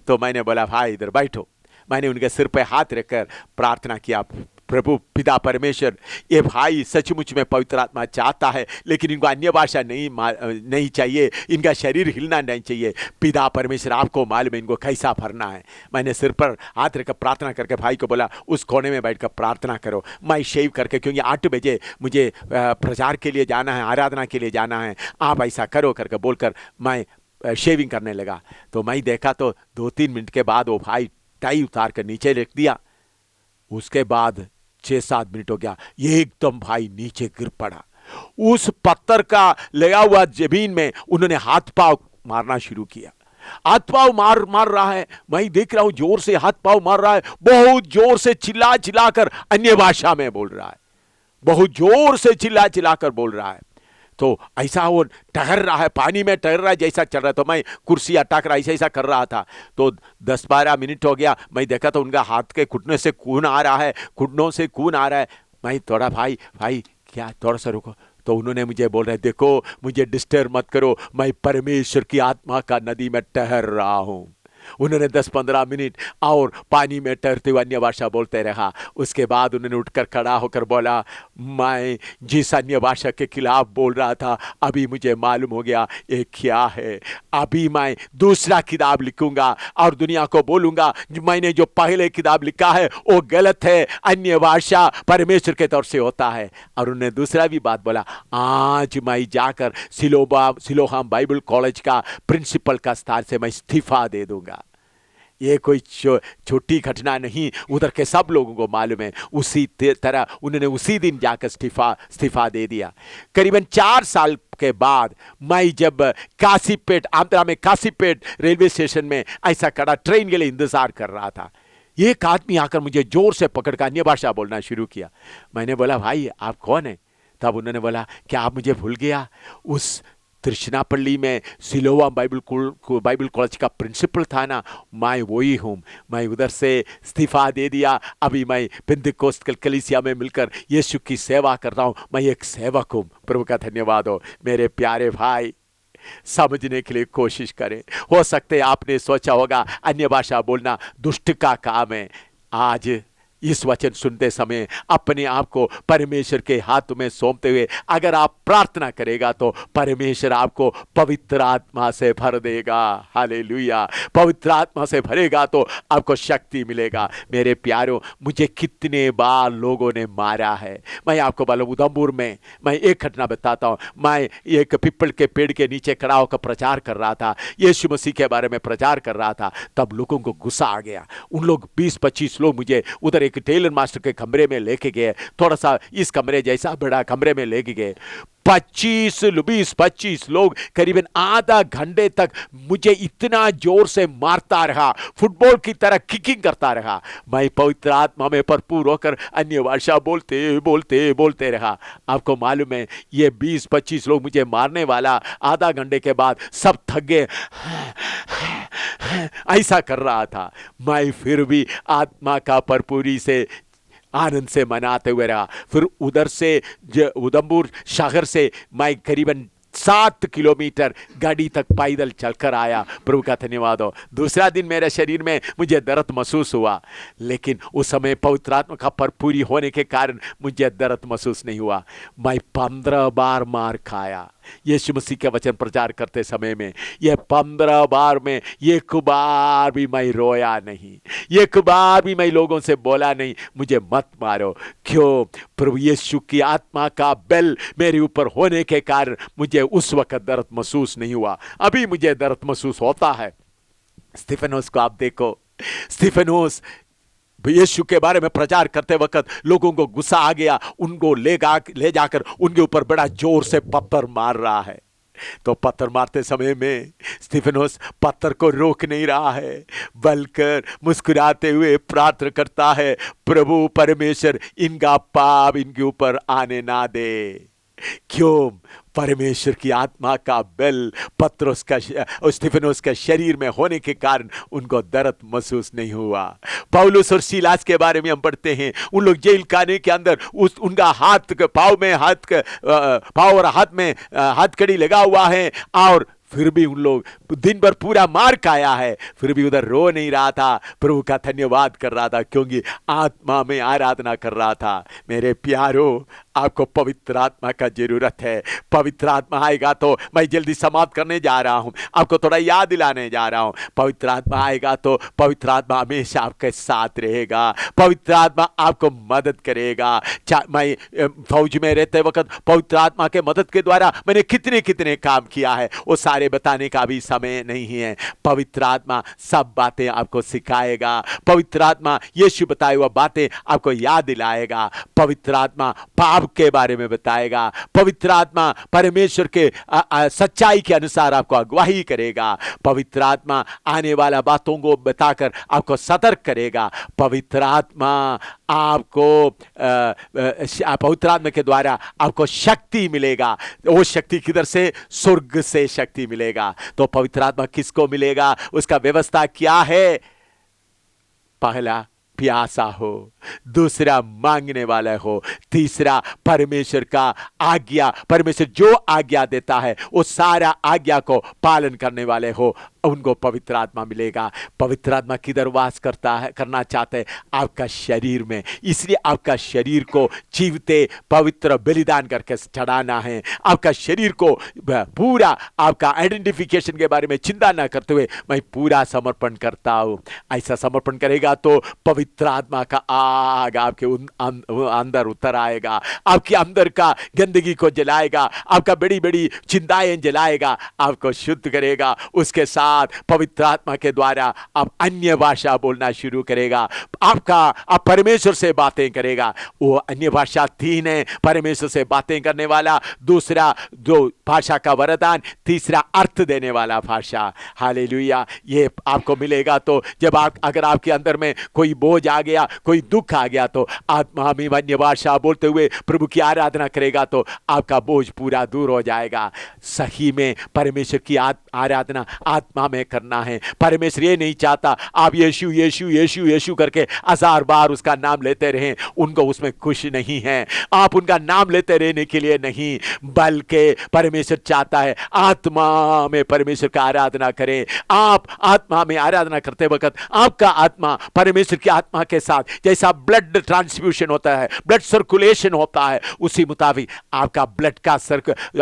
तो मैंने बोला, भाई इधर बैठो। मैंने उनके सिर पे हाथ रखकर प्रार्थना किया, प्रभु पिता परमेश्वर, ये भाई सचमुच में पवित्र आत्मा चाहता है, लेकिन इनको अन्य भाषा नहीं चाहिए, इनका शरीर हिलना नहीं चाहिए। पिता परमेश्वर आपको मालूम है इनको कैसा भरना है। मैंने सिर पर हाथ रखकर प्रार्थना करके भाई को बोला, उस कोने में बैठकर प्रार्थना करो। मैं शेव करके, क्योंकि 8 बजे मुझे प्रचार के लिए जाना है, आराधना के लिए जाना है, आप ऐसा करो करके बोलकर मैं शेविंग करने लगा। तो मैं देखा तो 2-3 मिनट के बाद वो भाई टाई उतार कर नीचे रख दिया। उसके बाद 6-7 मिनट हो गया, ये एकदम भाई नीचे गिर पड़ा। उस पत्थर का लगा हुआ जमीन में उन्होंने हाथ पांव मारना शुरू किया। हाथ पांव मार रहा है, मैं देख रहा हूं जोर से हाथ पांव मार रहा है, बहुत जोर से चिल्ला कर अन्य भाषा में बोल रहा है, बहुत जोर से चिल्ला कर बोल रहा है। तो ऐसा वो ठहर रहा है, पानी में ठहर रहा है जैसा चल रहा है। तो मैं कुर्सी अटक रहा ऐसा कर रहा था। तो 10-12 मिनट हो गया, मैं देखा तो उनका हाथ के घुटने से खून आ रहा है, घुटनों से खून आ रहा है। मैं थोड़ा भाई क्या थोड़ा सा रुको। तो उन्होंने मुझे बोल रहे, देखो मुझे डिस्टर्ब मत करो, मैं परमेश्वर की आत्मा का नदी में ठहर रहा हूं। उन्होंने 10-15 मिनट और पानी में तैरते हुए अन्य भाषा बोलते रहा। उसके बाद उन्होंने उठकर खड़ा होकर बोला, मैं जिस अन्य भाषा के खिलाफ बोल रहा था, अभी मुझे मालूम हो गया ये क्या है। अभी मैं दूसरा किताब लिखूंगा और दुनिया को बोलूंगा मैंने जो पहले किताब लिखा है वो गलत है, अन्य भाषा परमेश्वर के तरफ से होता है। और उन्होंने दूसरा भी बात बोला, आज मैं जाकर सिलोहाम बाइबल कॉलेज का प्रिंसिपल का स्थान से मैं इस्तीफा दे दूंगा। ये कोई छोटी घटना नहीं, उधर के सब लोगों को मालूम है। उसी तरह उन्होंने उसी दिन जाकर इस्तीफा दे दिया। करीबन 4 साल के बाद मैं जब काशीपेट, आंध्रा में काशीपेट रेलवे स्टेशन में ऐसा खड़ा ट्रेन के लिए इंतजार कर रहा था, एक आदमी आकर मुझे जोर से पकड़ कर अन्य भाषा बोलना शुरू किया। मैंने बोला, भाई आप कौन है? तब उन्होंने बोला, क्या आप मुझे भूल गया? उस त्रिशनापल्ली में सिलोवाम बाइबल कॉलेज का प्रिंसिपल था ना, मैं वही हूँ। मैं उधर से इस्तीफा दे दिया, अभी मैं पेंतिकोस्त कलीसिया में मिलकर यीशु की सेवा कर रहा हूँ। मैं एक सेवक हूँ। प्रभु का धन्यवाद हो। मेरे प्यारे भाई, समझने के लिए कोशिश करें। हो सकते आपने सोचा होगा अन्य भाषा बोलना दुष्ट का काम है। आज इस वचन सुनते समय अपने आप को परमेश्वर के हाथ में सौंपते हुए अगर आप प्रार्थना करेगा तो परमेश्वर आपको पवित्र आत्मा से भर देगा। हालेलुया। पवित्र आत्मा से भरेगा तो आपको शक्ति मिलेगा। मेरे प्यारों, मुझे कितने बार लोगों ने मारा है। मैं आपको बोलूं, उधमपुर में मैं एक घटना बताता हूँ। मैं एक पिपल के पेड़ के नीचे खड़ा होकर प्रचार कर रहा था, यीशु मसीह के बारे में प्रचार कर रहा था। तब लोगों को गुस्सा आ गया। उन लोग 20-25 लोग मुझे उधर एक टेलर मास्टर के कमरे में लेके गए, थोड़ा सा इस कमरे जैसा बड़ा कमरे में लेके गए। 20-25 लोग करीबन आधा घंटे तक मुझे इतना जोर से मारता रहा, फुटबॉल की तरह किकिंग करता रहा। मैं पवित्र आत्मा में भरपूर होकर अन्य भाषा बोलते बोलते बोलते रहा। आपको मालूम है, ये 20-25 लोग मुझे मारने वाला आधा घंटे के बाद सब थक गए, ऐसा कर रहा था। मैं फिर भी आत्मा का भरपूरी से आनंद से मनाते हुए रहा। फिर उधर से उधमपुर शहर से मैं करीबन 7 किलोमीटर गाड़ी तक पैदल चलकर आया। प्रभु का धन्यवाद हो। दूसरा दिन मेरे शरीर में मुझे दर्द महसूस हुआ, लेकिन उस समय पवित्र आत्मा का भरपूरी होने के कारण मुझे दर्द महसूस नहीं हुआ। मैं 15 बार मार खाया यीशु मसीह के वचन प्रचार करते समय में। यह 15 बार में एक बार भी मैं रोया नहीं, एक बार भी मैं लोगों से बोला नहीं मुझे मत मारो। क्यों? प्रभु यीशु की आत्मा का बल मेरे ऊपर होने के कारण मुझे उस वक्त दर्द महसूस नहीं हुआ। अभी मुझे दर्द महसूस होता है। स्तिफनुस को आप देखो, स्तिफनुस यीशु के बारे में प्रचार करते वक्त लोगों को गुस्सा आ गया, उनको ले जाकर उनके ऊपर बड़ा जोर से पत्थर मार रहा है। तो पत्थर मारते समय में स्तिफनुस पत्थर को रोक नहीं रहा है, बल्कि मुस्कुराते हुए प्रार्थना करता है, प्रभु परमेश्वर इनका पाप इनके ऊपर आने ना दे। क्यों? परमेश्वर की आत्मा का बल पत्रोस का स्तिफनुस के शरीर में होने के कारण उनको दर्द महसूस नहीं हुआ। पौलुस और सीलास के बारे में हम पढ़ते हैं, उन लोग जेल खाने के अंदर उनका पाँव और हाथ में हथकड़ी लगा हुआ है, और फिर भी उन लोग दिन भर पूरा मार खाया है, फिर भी उधर रो नहीं रहा था, प्रभु का धन्यवाद कर रहा था, क्योंकि आत्मा में आराधना कर रहा था। मेरे प्यारों, आपको पवित्र आत्मा का जरूरत है। पवित्र आत्मा आएगा तो, मैं जल्दी समाप्त करने जा रहा हूं, आपको थोड़ा याद दिलाने जा रहा हूं। पवित्र आत्मा आएगा तो पवित्र आत्मा हमेशा आपके साथ रहेगा, पवित्र आत्मा आपको मदद करेगा। मैं फौज में रहते वक्त पवित्र आत्मा के मदद के द्वारा मैंने कितने कितने काम किया है, वो सारे बताने का भी समय नहीं है। पवित्र आत्मा सब बातें आपको सिखाएगा, पवित्र आत्मा यीशु बताए हुआ बातें आपको याद दिलाएगा, पवित्र आत्मा पाप के बारे में बताएगा, पवित्र आत्मा परमेश्वर के सच्चाई के अनुसार आपको अगुवाही करेगा, पवित्र आत्मा आने वाला बातों को बताकर आपको सतर्क करेगा। पवित्र आत्मा आपको पवित्र आत्मा के द्वारा आपको शक्ति मिलेगा। वो शक्ति किधर से? स्वर्ग से शक्ति मिलेगा। तो पवित्र आत्मा किसको मिलेगा? उसका व्यवस्था क्या है? पहला, प्यासा हो, दूसरा मांगने वाला हो, तीसरा परमेश्वर का आज्ञा, परमेश्वर जो आज्ञा देता है वो सारा आज्ञा को पालन करने वाले हो, उनको पवित्र आत्मा मिलेगा। पवित्र आत्मा किधर वास करता है, करना चाहते हैं? आपका शरीर में। इसलिए आपका शरीर को जीवते पवित्र बलिदान करके चढ़ाना है। आपका शरीर को पूरा, आपका आइडेंटिफिकेशन के बारे में चिंता ना करते हुए मैं पूरा समर्पण करता हूं, ऐसा समर्पण करेगा तो पवित्र आत्मा का आग आपके अंदर उतर आएगा, आपके अंदर का गंदगी को जलाएगा, आपका बड़ी बड़ी चिंताएं जलाएगा, आपको शुद्ध करेगा। उसके साथ पवित्र आत्मा के द्वारा आप अन्य भाषा बोलना शुरू करेगा। आप परमेश्वर से बातें करेगा। वो अन्य भाषा 3 है, परमेश्वर से बातें करने वाला, दूसरा जो भाषा का वरदान, तीसरा अर्थ देने वाला भाषा। हालेलुया। ये आपको मिलेगा तो जब अगर आपके अंदर में कोई बोझ आ गया, कोई दुख आ गया, तो आत्मा में अन्य भाषा बोलते हुए प्रभु की आराधना करेगा तो आपका बोझ पूरा दूर हो जाएगा। सही में परमेश्वर की आराधना आत्मा में करना है। परमेश्वर ये नहीं चाहता आप यीशु यीशु यीशु यीशु करके 1000 बार उसका नाम लेते रहें, उनको उसमें खुश नहीं है। आप उनका नाम लेते रहने के लिए नहीं, बल्कि परमेश्वर चाहता है आत्मा में परमेश्वर का आराधना करें। आप आत्मा में आराधना करते वक्त आपका आत्मा परमेश्वर की आत्मा के साथ, जैसा ब्लड ट्रांसफ्यूजन होता है, ब्लड सर्कुलेशन होता है, उसी मुताबिक आपका ब्लड का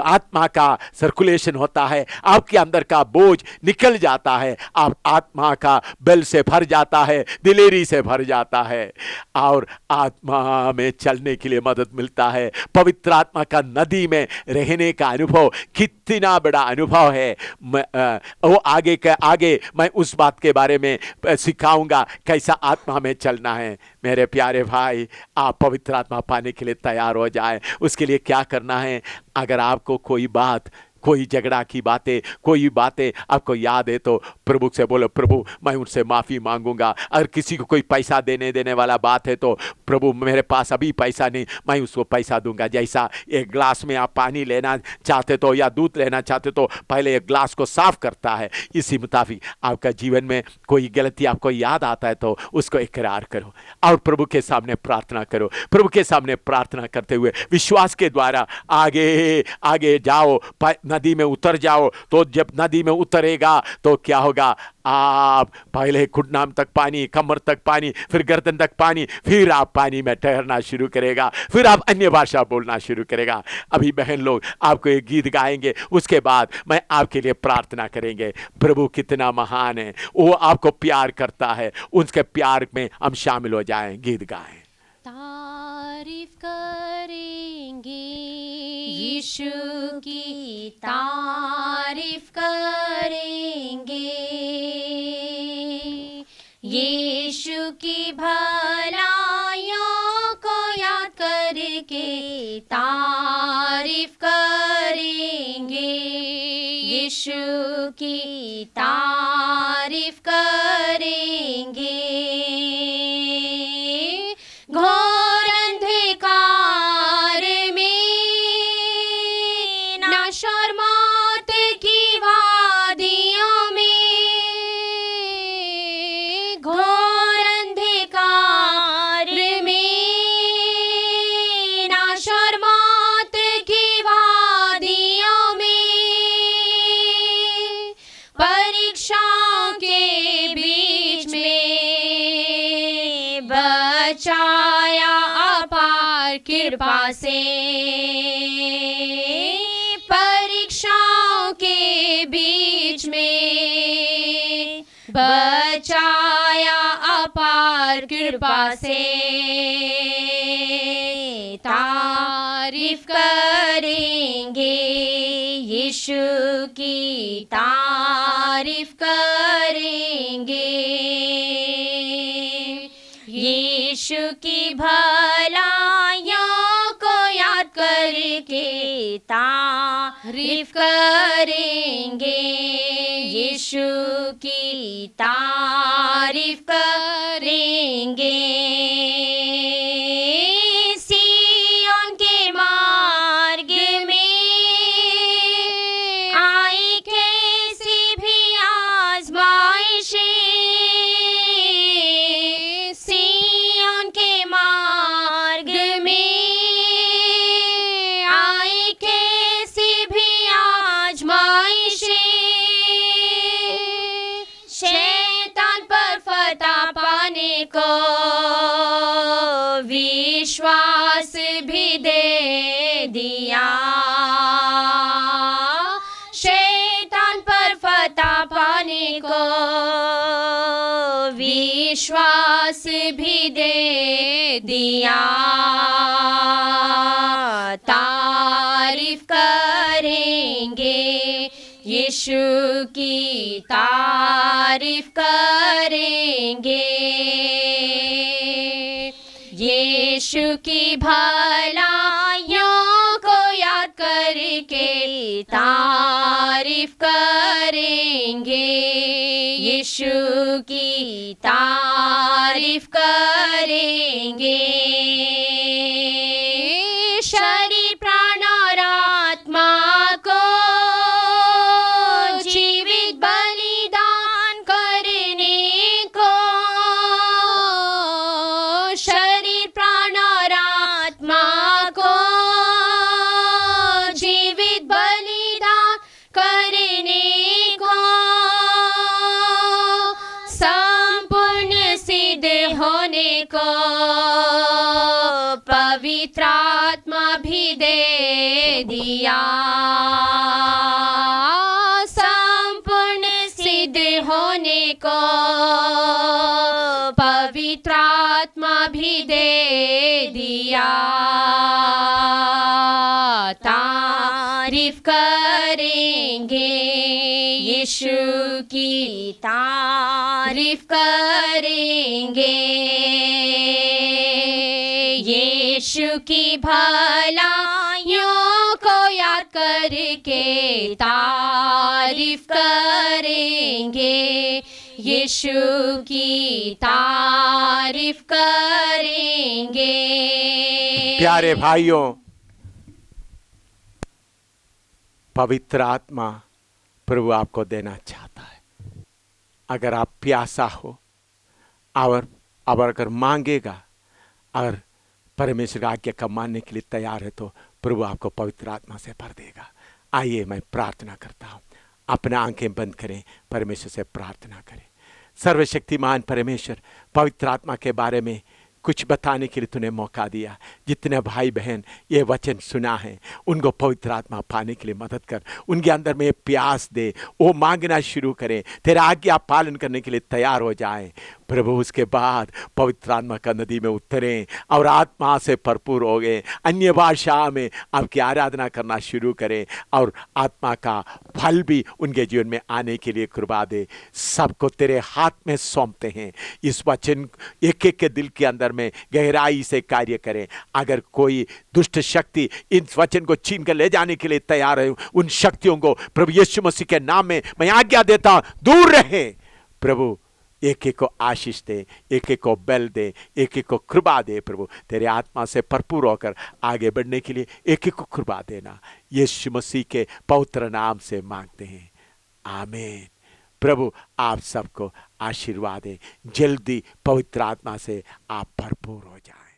आत्मा का सर्कुलेशन होता है। आपके अंदर का बोझ निकल जाता है, आप आत्मा का बल से भर जाता है, दिलेरी से भर जाता है, और आत्मा में चलने के लिए मदद मिलता है। पवित्र आत्मा का नदी में रहने का अनुभव कितना बड़ा अनुभव है। वो आगे मैं उस बात के बारे में सिखाऊंगा कैसा आत्मा में हमें चलना है। मेरे प्यारे भाई, आप पवित्र आत्मा पाने के लिए तैयार हो जाएं। उसके लिए क्या करना है? अगर आपको कोई बात, कोई झगड़ा की बातें, कोई बातें आपको याद है तो प्रभु से बोलो, प्रभु मैं उनसे माफ़ी मांगूंगा। अगर किसी को कोई पैसा देने वाला बात है तो प्रभु मेरे पास अभी पैसा नहीं, मैं उसको पैसा दूंगा। जैसा एक ग्लास में आप पानी लेना चाहते तो या दूध लेना चाहते तो पहले एक ग्लास को साफ करता है, इसी मुताबिक आपका जीवन में कोई गलती आपको याद आता है तो उसको इकरार करो और प्रभु के सामने प्रार्थना करो। प्रभु के सामने प्रार्थना करते हुए विश्वास के द्वारा आगे आगे जाओ, नदी में उतर जाओ। तो जब नदी में उतरेगा तो क्या होगा? आप पहले घुटना तक पानी, कमर तक पानी, फिर गर्दन तक पानी, फिर आप पानी में ठहरना शुरू करेगा, फिर आप अन्य भाषा बोलना शुरू करेगा। अभी बहन लोग आपको एक गीत गाएंगे, उसके बाद मैं आपके लिए प्रार्थना करेंगे। प्रभु कितना महान है, वो आपको प्यार करता है, उसके प्यार में हम शामिल हो जाएं। गीत गाएं। तारीफ करेंगे यीशु की, तारीफ करेंगे यीशु की भलाइयों को याद करके, तारीफ करेंगे यीशु की, तारीफ करेंगे। घोर अंधकार में, नाश और मौत की वादियों में, घोर अंधकार में, नाश और मौत की वादियों में, परीक्षाओं के बीच में बचाया अपार कृपा से, परीक्षाओं के बीच में बचाया अपार कृपा से। तारीफ करेंगे यीशु की, तारीफ करेंगे यीशु की भलाइयों को याद करके, तारीफ करेंगे यीशु की, तारीफ करेंगे। सिय्योन के मार्ग में आई कैसी भी आज़माइशें, सिय्योन के मार्ग में आई कैसी भी आज़माइशें, शैतान पर फतह पाने को विश्वास भी दे दिया, शैतान पर फतह पाने को विश्वास भी दे दिया। तारीफ करेंगे यीशु की, तारीफ करेंगे यीशु की भलाइयों को याद करके, तारीफ करेंगे यीशु की, तारीफ करेंगे। शरीर प्राण और आत्मा को जीवित बलिदान करने को, शरीर प्राण और आत्मा को जीवित बलिदान करने को, संपूर्ण सिद्ध होने को पवित्र आत्मा भी दे दिया, संपूर्ण सिद्ध होने को पवित्र आत्मा भी दे दिया। तारीफ करेंगे, यीशु की तारीफ करेंगे, यीशु की भलाइयों को याद करके तारीफ करेंगे, यीशु की तारीफ करेंगे। प्यारे भाइयों, पवित्र आत्मा प्रभु आपको देना चाहता है। अगर आप प्यासा हो और अगर मांगेगा और परमेश्वर की आज्ञा का मानने के लिए तैयार है तो प्रभु आपको पवित्र आत्मा से भर देगा। आइए मैं प्रार्थना करता हूँ। अपना आंखें बंद करें, परमेश्वर से प्रार्थना करें। सर्वशक्तिमान परमेश्वर, पवित्र आत्मा के बारे में कुछ बताने के लिए तूने मौका दिया। जितने भाई बहन ये वचन सुना है उनको पवित्र आत्मा पाने के लिए मदद कर, उनके अंदर में प्यास दे, वो मांगना शुरू करें, तेरा आज्ञा पालन करने के लिए तैयार हो जाएं प्रभु। उसके बाद पवित्र आत्मा का नदी में उतरें और आत्मा से भरपूर हो गए, अन्य भाषा में आपकी आराधना करना शुरू करें और आत्मा का फल भी उनके जीवन में आने के लिए कृपा दे। सबको तेरे हाथ में सौंपते हैं। इस वचन एक एक के दिल के अंदर में गहराई से कार्य करें। अगर कोई दुष्ट शक्ति इस वचन को छीन कर ले जाने के लिए तैयार है, उन शक्तियों को प्रभु यीशु मसीह के नाम में मैं आज्ञा देता हूं, दूर रहे प्रभु। एक एक को आशीष दे, एक एक को बल दे, एक एक को कृपा दे प्रभु। तेरे आत्मा से भरपूर होकर आगे बढ़ने के लिए एक एक को कृपा देना। यीशु मसीह के पवित्र नाम से मांगते हैं, आमीन। प्रभु आप सबको आशीर्वाद दें। जल्दी पवित्र आत्मा से आप भरपूर हो जाएं।